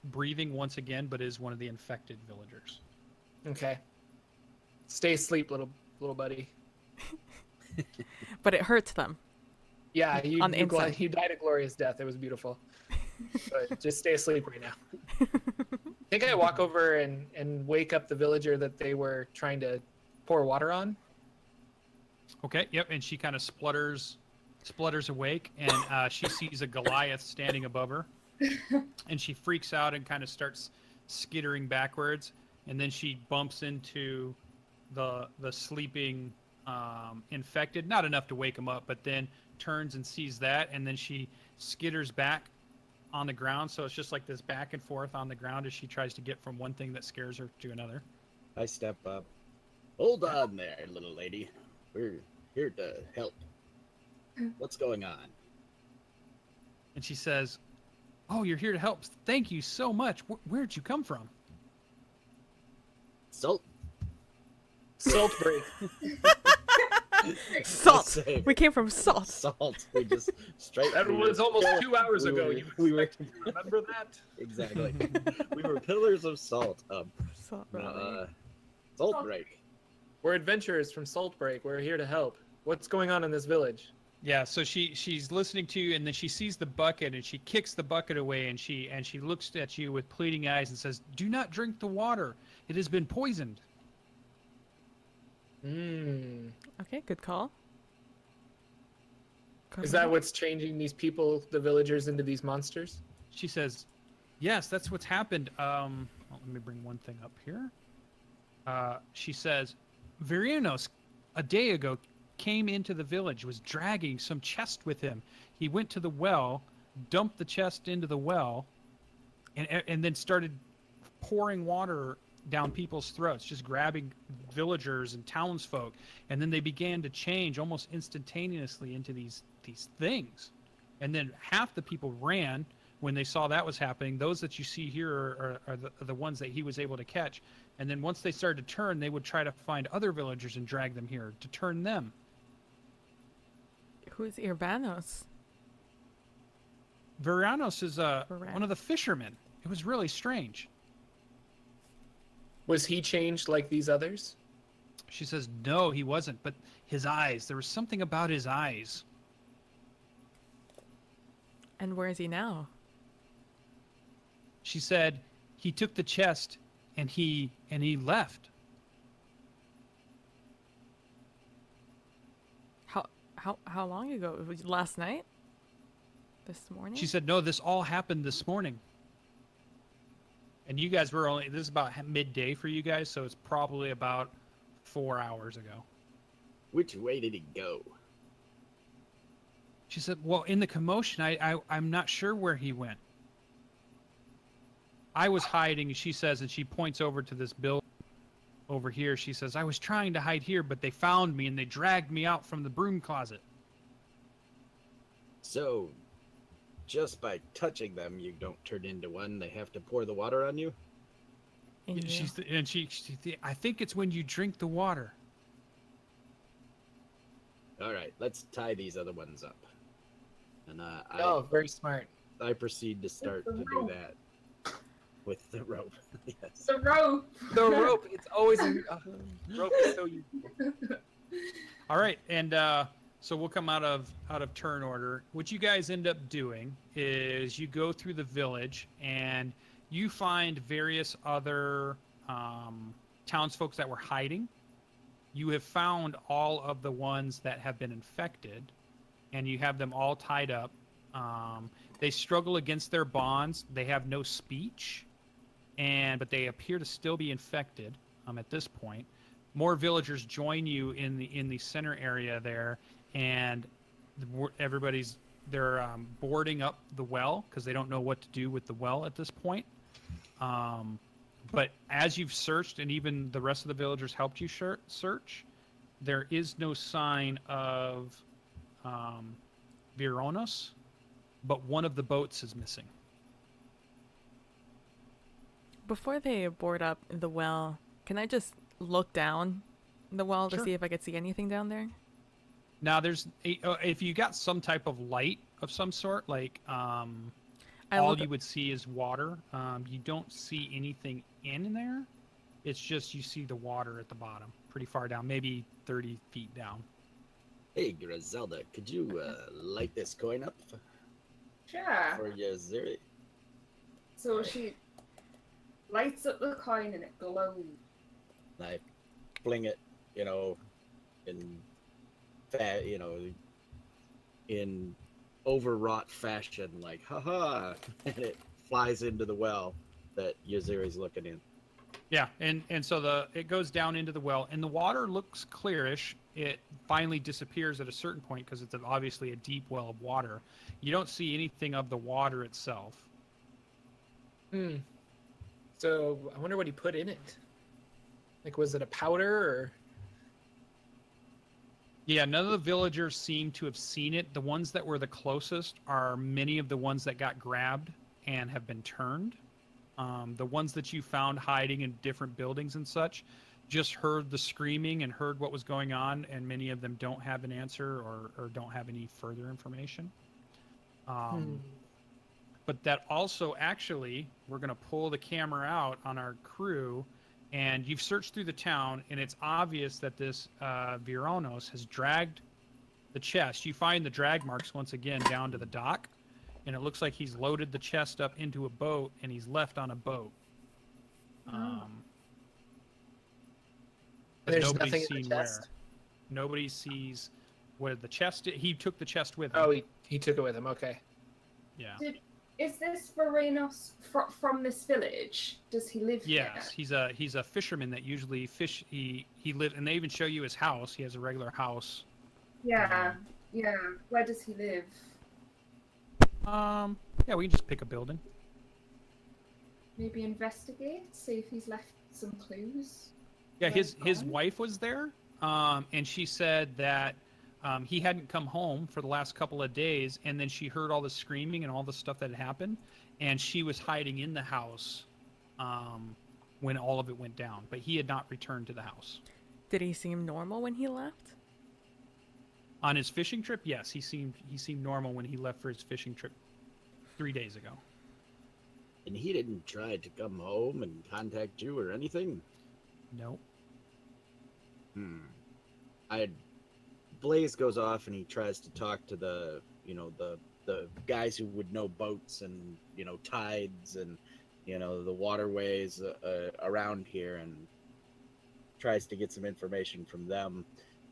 Speaker 1: breathing once again, but is one of the infected villagers.
Speaker 4: okay. Stay asleep, little buddy.
Speaker 5: but it hurts them.
Speaker 4: Yeah,
Speaker 5: On the inside.
Speaker 4: you died a glorious death. It was beautiful. But just stay asleep right now. I think I walk over and wake up the villager that they were trying to pour water on.
Speaker 1: Okay, yep, and she kind of splutters awake, and she sees a Goliath standing above her, and she freaks out and kind of starts skittering backwards, and then she bumps into the sleeping infected, not enough to wake him up, but then turns and sees that, and then she skitters back on the ground, so it's just like this back and forth on the ground as she tries to get from one thing that scares her to another.
Speaker 3: I step up. Hold on there, little lady. We're here to help. What's going on?
Speaker 1: And she says, "Oh, you're here to help. Thank you so much. Where'd you come from?"
Speaker 3: Salt.
Speaker 4: Salt break.
Speaker 5: Salt.
Speaker 3: Same.
Speaker 5: We came from Salt.
Speaker 3: Salt. We just straight.
Speaker 4: That was almost 2 hours ago. You remember that?
Speaker 3: Exactly. We were pillars of salt.
Speaker 5: Salt Valley.
Speaker 3: Salt break.
Speaker 4: We're adventurers from Salt Break. We're here to help. What's going on in this village?
Speaker 1: Yeah, so she's listening to you, and then she sees the bucket, and she kicks the bucket away, and she looks at you with pleading eyes and says, "Do not drink the water. It has been poisoned."
Speaker 5: Okay, good call.
Speaker 4: Is that what's changing these people, the villagers, into these monsters?
Speaker 1: She says, "Yes, that's what's happened." Let me bring one thing up here. She says, "Virinos, a day ago, came into the village, was dragging some chest with him. He went to the well, dumped the chest into the well, and then started pouring water down people's throats, just grabbing villagers and townsfolk. And then they began to change almost instantaneously into these things. And then half the people ran when they saw that was happening. Those that you see here are the ones that he was able to catch. And then once they started to turn, they would try to find other villagers and drag them here to turn them."
Speaker 5: Who's Urbanos?
Speaker 1: Virianos is one of the fishermen. It was really strange.
Speaker 4: Was he changed like these others?
Speaker 1: She says, "No, he wasn't, but his eyes, there was something about his eyes."
Speaker 5: And where is he now?
Speaker 1: She said, "He took the chest and he left."
Speaker 5: How long ago? It was last night? This morning?
Speaker 1: She said, "No, this all happened this morning." And you guys were this is about midday for you guys, so it's probably about 4 hours ago.
Speaker 3: Which way did he go?
Speaker 1: She said, "Well, in the commotion, I'm not sure where he went. I was hiding," she says, and she points over to this building over here. She says, "I was trying to hide here, but they found me and they dragged me out from the broom closet."
Speaker 3: So, just by touching them, you don't turn into one. They have to pour the water on you?
Speaker 5: In you.
Speaker 1: I think it's when you drink the water.
Speaker 3: All right, let's tie these other ones up. And
Speaker 4: Very smart.
Speaker 3: I proceed to start to do that with the rope. Yes.
Speaker 2: The rope.
Speaker 4: The rope. It's always rope is so useful.
Speaker 1: All right, and so we'll come out of turn order. What you guys end up doing is you go through the village and you find various other townsfolk that were hiding. You have found all of the ones that have been infected, and you have them all tied up. They struggle against their bonds. They have no speech, but they appear to still be infected at this point. More villagers join you in the center area there, and they're boarding up the well because they don't know what to do with the well at this point. But as you've searched, and even the rest of the villagers helped you search, there is no sign of Viranos, but one of the boats is missing.
Speaker 5: Before they board up the well, can I just look down the well to see if I could see anything down there?
Speaker 1: Now, if you got some type of light of some sort, like all you would see is water. You don't see anything in there. It's just you see the water at the bottom, pretty far down, maybe 30 feet down.
Speaker 3: Hey, Griselda, could you light this coin up?
Speaker 2: Sure.
Speaker 3: For Yaziri?
Speaker 2: So she lights up the coin and it glows.
Speaker 3: I fling it, in overwrought fashion, like, haha, and it flies into the well that Yaziri's looking in.
Speaker 1: Yeah, and so it goes down into the well, and the water looks clearish. It finally disappears at a certain point because it's obviously a deep well of water. You don't see anything of the water itself.
Speaker 4: So I wonder what he put in it. Like, was it a powder or?
Speaker 1: Yeah, none of the villagers seem to have seen it. The ones that were the closest are many of the ones that got grabbed and have been turned. The ones that you found hiding in different buildings and such just heard the screaming and heard what was going on, and many of them don't have an answer or don't have any further information. But that also, actually, we're going to pull the camera out on our crew, and you've searched through the town, and it's obvious that this Viranos has dragged the chest. You find the drag marks once again down to the dock, and it looks like he's loaded the chest up into a boat, and he's left on a boat.
Speaker 4: There's nothing in the chest?
Speaker 1: Where. Nobody sees where the chest is. He took the chest with him.
Speaker 4: Oh, he took it with him. Okay.
Speaker 1: Yeah.
Speaker 2: Is this Viranos from this village? Does he live here?
Speaker 1: Yes, he's a fisherman that usually fish. He lives, and they even show you his house. He has a regular house.
Speaker 2: Yeah. Where does he live?
Speaker 1: Yeah, we can just pick a building.
Speaker 2: Maybe investigate, see if he's left some clues.
Speaker 1: Yeah, his wife was there, and she said that he hadn't come home for the last couple of days, and then she heard all the screaming and all the stuff that had happened, and she was hiding in the house when all of it went down, but he had not returned to the house.
Speaker 5: Did he seem normal when he left?
Speaker 1: On his fishing trip, yes, he seemed normal when he left for his fishing trip 3 days ago.
Speaker 3: And he didn't try to come home and contact you or anything?
Speaker 1: Nope.
Speaker 3: Blaze goes off and he tries to talk to the guys who would know boats and, tides and, the waterways around here, and tries to get some information from them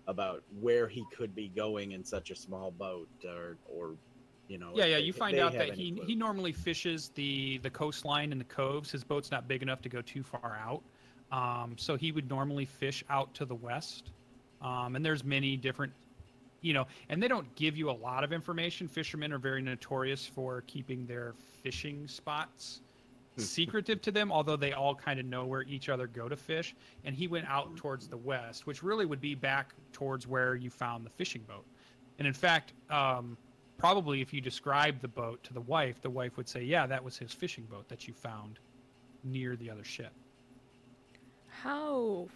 Speaker 3: about where he could be going in such a small boat or
Speaker 1: Yeah, you find out that he normally fishes the coastline and the coves. His boat's not big enough to go too far out. So he would normally fish out to the west. And there's many different, and they don't give you a lot of information. Fishermen are very notorious for keeping their fishing spots secretive to them, although they all kind of know where each other go to fish. And he went out towards the west, which really would be back towards where you found the fishing boat. And in fact, probably if you described the boat to the wife would say, yeah, that was his fishing boat that you found near the other ship.
Speaker 5: How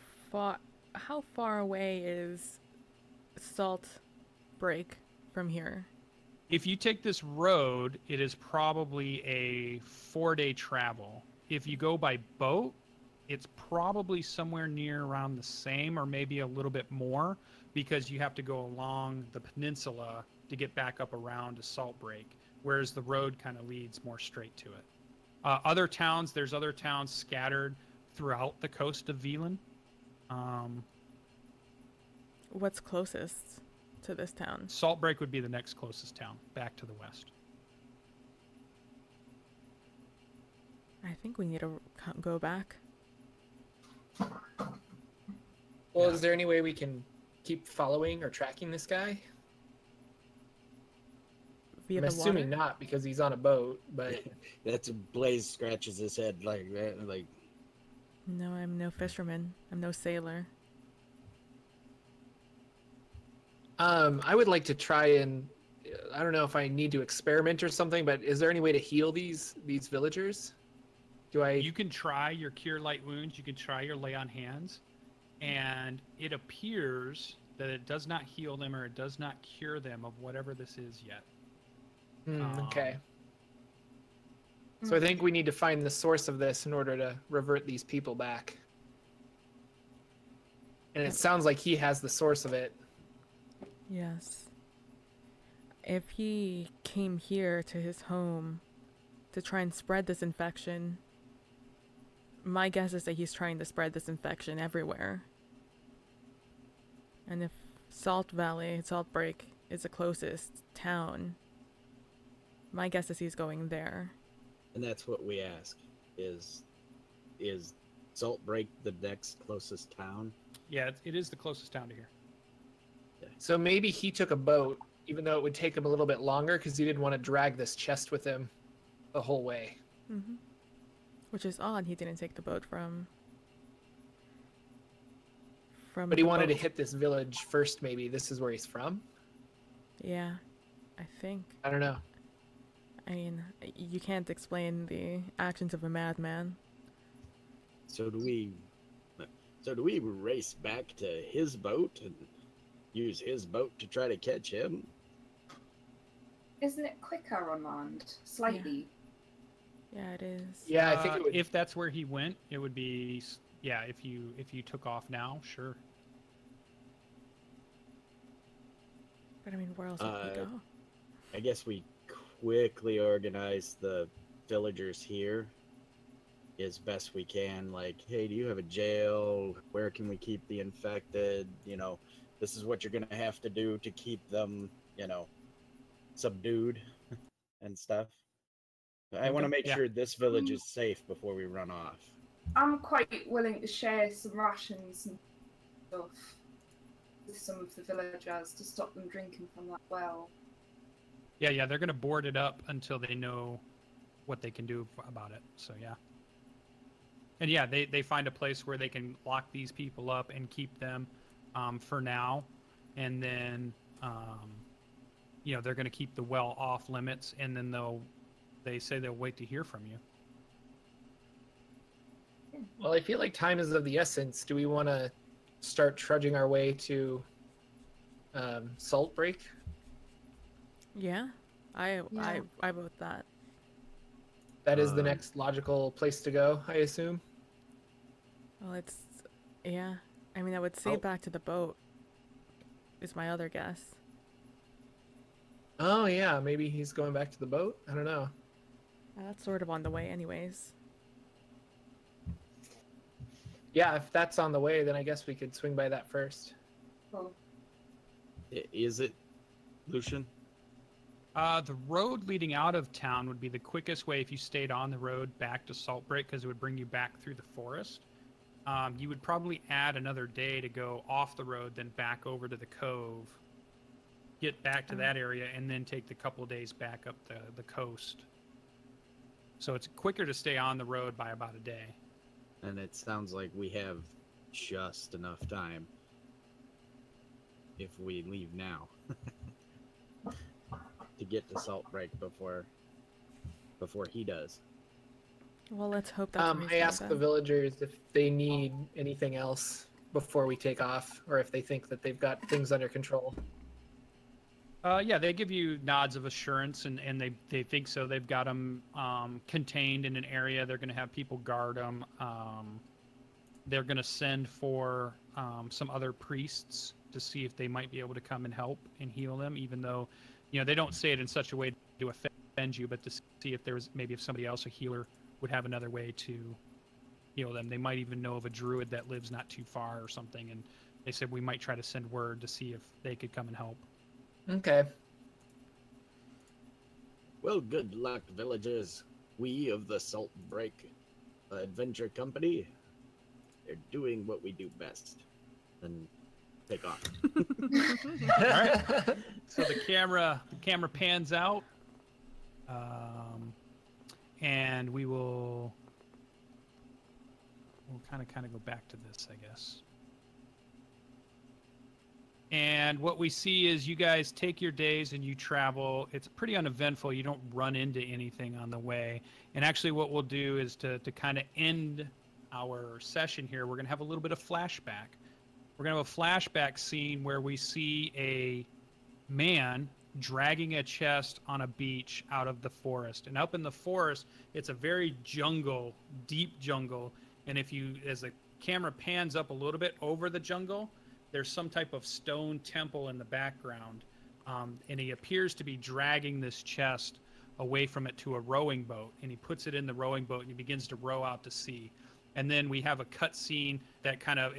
Speaker 5: far away is Salt Break from here?
Speaker 1: If you take this road, it is probably a 4-day travel. If you go by boat, it's probably somewhere near around the same or maybe a little bit more, because you have to go along the peninsula to get back up around to Salt Break, whereas the road kind of leads more straight to it. There's other towns scattered throughout the coast of Velan.
Speaker 5: What's closest? to this town?
Speaker 1: Saltbreak would be the next closest town, back to the west.
Speaker 5: I think we need to go back.
Speaker 4: Well, is there any way we can keep following or tracking this guy?
Speaker 5: Via
Speaker 4: I'm
Speaker 5: the
Speaker 4: assuming
Speaker 5: water?
Speaker 4: not because he's on a boat, but
Speaker 3: That's Blaze scratches his head like that, like.
Speaker 5: No, I'm no fisherman. I'm no sailor.
Speaker 4: I would like to try and I don't know if I need to experiment or something, but is there any way to heal these villagers? Do I?
Speaker 1: You can try your Cure Light Wounds. You can try your Lay on Hands. And it appears that it does not heal them or it does not cure them of whatever this is yet.
Speaker 4: Okay. So I think we need to find the source of this in order to revert these people back. And it sounds like he has the source of it.
Speaker 5: Yes. If he came here to his home to try and spread this infection, my guess is that he's trying to spread this infection everywhere. And if Saltbreak is the closest town, my guess is he's going there.
Speaker 3: And that's what we ask: is Saltbreak the next closest town?
Speaker 1: Yeah, it is the closest town to here.
Speaker 4: So maybe he took a boat, even though it would take him a little bit longer because he didn't want to drag this chest with him the whole way.
Speaker 5: Mm-hmm. Which is odd, he didn't take the boat from
Speaker 4: But he wanted to hit this village first, maybe. This is where he's from?
Speaker 5: Yeah, I think.
Speaker 4: I don't know.
Speaker 5: I mean, you can't explain the actions of a madman.
Speaker 3: So do we race back to his boat and use his boat to try to catch him?
Speaker 2: Isn't it quicker on land? Slightly.
Speaker 5: Yeah, it is.
Speaker 4: Yeah, I think it would.
Speaker 1: If that's where he went, it would be, yeah, if you took off now, sure.
Speaker 5: But I mean, where else would we go?
Speaker 3: I guess we quickly organize the villagers here as best we can. Like, hey, do you have a jail? Where can we keep the infected? You know, this is what you're gonna have to do to keep them, you know, subdued and stuff. I want to make sure this village is safe before we run off.
Speaker 2: I'm quite willing to share some rations and stuff with some of the villagers to stop them drinking from that well.
Speaker 1: Yeah, they're going to board it up until they know what they can do about it. So, yeah. And, yeah, they find a place where they can lock these people up and keep them for now. And then, you know, they're going to keep the well off limits, and then they say they'll wait to hear from you.
Speaker 4: Well, I feel like time is of the essence. Do we want to start trudging our way to Saltbreak?
Speaker 5: Yeah, I vote that.
Speaker 4: That is the next logical place to go, I assume.
Speaker 5: Well, yeah. I mean, I would say back to the boat is my other guess.
Speaker 4: Oh, yeah, maybe he's going back to the boat? I don't know.
Speaker 5: That's sort of on the way anyways.
Speaker 4: Yeah, if that's on the way, then I guess we could swing by that first.
Speaker 2: Cool.
Speaker 3: Is it, Lucian?
Speaker 1: The road leading out of town would be the quickest way if you stayed on the road back to Saltbreak, because it would bring you back through the forest. You would probably add another day to go off the road, then back over to the cove, get back to that area, and then take the couple of days back up the coast. So it's quicker to stay on the road by about a day.
Speaker 3: And it sounds like we have just enough time if we leave now to get to Saltbreak before he does.
Speaker 5: Well, let's hope that's
Speaker 4: I asked the villagers if they need anything else before we take off, or if they think that they've got things under control.
Speaker 1: Yeah, they give you nods of assurance, and they think so. They've got them contained in an area. They're going to have people guard them. They're going to send for some other priests to see if they might be able to come and help and heal them, even though, you know, they don't say it in such a way to offend you, but to see if if somebody else, a healer, would have another way to heal them. They might even know of a druid that lives not too far or something, and they said we might try to send word to see if they could come and help.
Speaker 4: Okay.
Speaker 3: Well, good luck, villagers. We of the Salt Break Adventure Company are doing what we do best. And take off.
Speaker 1: All right. So the camera pans out, and we'll kind of go back to this, I guess. And what we see is you guys take your days and you travel. It's pretty uneventful. You don't run into anything on the way. And actually what we'll do is to kind of end our session here, we're going to have a little bit of flashback. We're going to have a flashback scene where we see a man dragging a chest on a beach out of the forest. And up in the forest, it's a very jungle, deep jungle. And as the camera pans up a little bit over the jungle, there's some type of stone temple in the background. And he appears to be dragging this chest away from it to a rowing boat. And he puts it in the rowing boat and he begins to row out to sea. And then we have a cut scene that kind of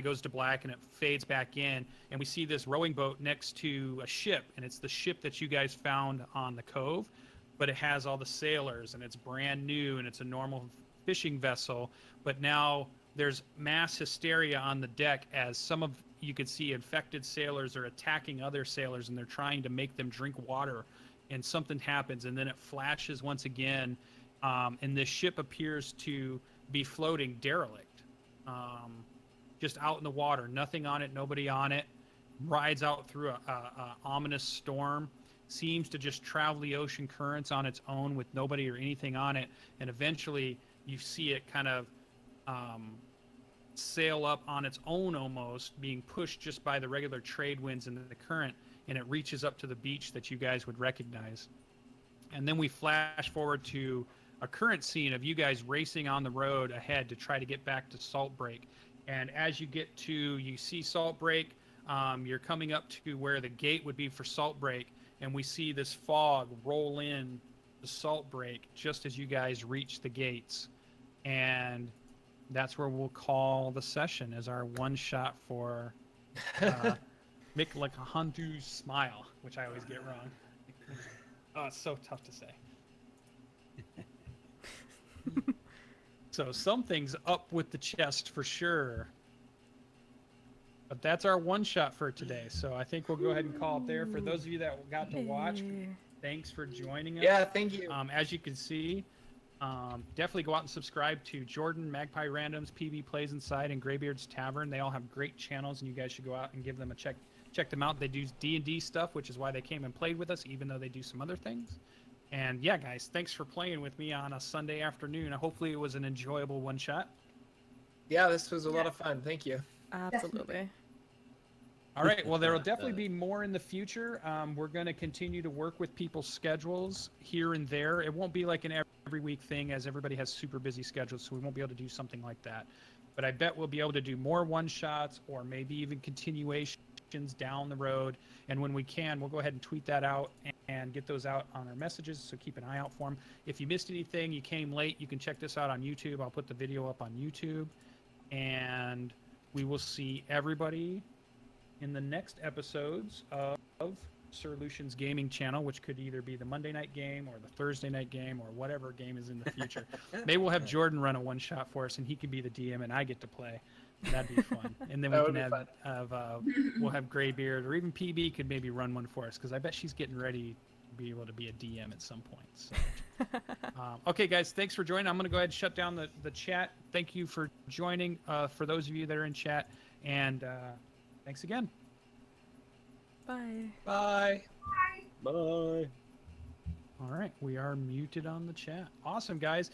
Speaker 1: goes to black and it fades back in. And we see this rowing boat next to a ship. And it's the ship that you guys found on the cove. But it has all the sailors and it's brand new and it's a normal fishing vessel. But now there's mass hysteria on the deck as you could see infected sailors are attacking other sailors and they're trying to make them drink water. And something happens and then it flashes once again. And this ship appears to be floating derelict, just out in the water, nothing on it, nobody on it, rides out through a ominous storm, seems to just travel the ocean currents on its own with nobody or anything on it, and eventually you see it kind of sail up on its own, almost being pushed just by the regular trade winds and the current, and it reaches up to the beach that you guys would recognize. And then we flash forward to a current scene of you guys racing on the road ahead to try to get back to Salt Break. And as you see Salt Break, you're coming up to where the gate would be for Salt Break, and we see this fog roll in the Salt Break just as you guys reach the gates. And that's where we'll call the session as our one shot for Mictlancihuatl Smile, which I always get wrong. Oh, it's so tough to say. So something's up with the chest for sure. But that's our one shot for today. So I think we'll go ahead and call it there. For those of you that got to watch, thanks for joining us.
Speaker 4: Yeah, thank you.
Speaker 1: As you can see, definitely go out and subscribe to Jordan, Magpie Randoms, PbPlaysInside, and GreybeardsTavern. They all have great channels, and you guys should go out and give them a check. Check them out. They do D&D stuff, which is why they came and played with us, even though they do some other things. And yeah, guys, thanks for playing with me on a Sunday afternoon. Hopefully it was an enjoyable one shot.
Speaker 4: Yeah, this was a lot of fun. Thank you.
Speaker 5: Absolutely.
Speaker 1: All right. Well, there will definitely be more in the future. We're going to continue to work with people's schedules here and there. It won't be like an every week thing, as everybody has super busy schedules, so we won't be able to do something like that. But I bet we'll be able to do more one-shots or maybe even continuations down the road. And when we can, we'll go ahead and tweet that out and get those out on our messages, so keep an eye out for them. If you missed anything, you came late, you can check this out on YouTube. I'll put the video up on YouTube. And we will see everybody in the next episodes of SirLucien's gaming channel, which could either be the Monday night game or the Thursday night game or whatever game is in the future. Maybe we'll have Jordan run a one-shot for us, and he can be the DM, and I get to play. That'd be fun. And then we can we'll have Greybeard, or even PB could maybe run one for us, because I bet she's getting ready to be able to be a DM at some point. So, okay, guys, thanks for joining. I'm going to go ahead and shut down the chat. Thank you for joining, for those of you that are in chat, and thanks again.
Speaker 5: Bye.
Speaker 4: Bye.
Speaker 3: Bye.
Speaker 1: All right, we are muted on the chat. Awesome, guys.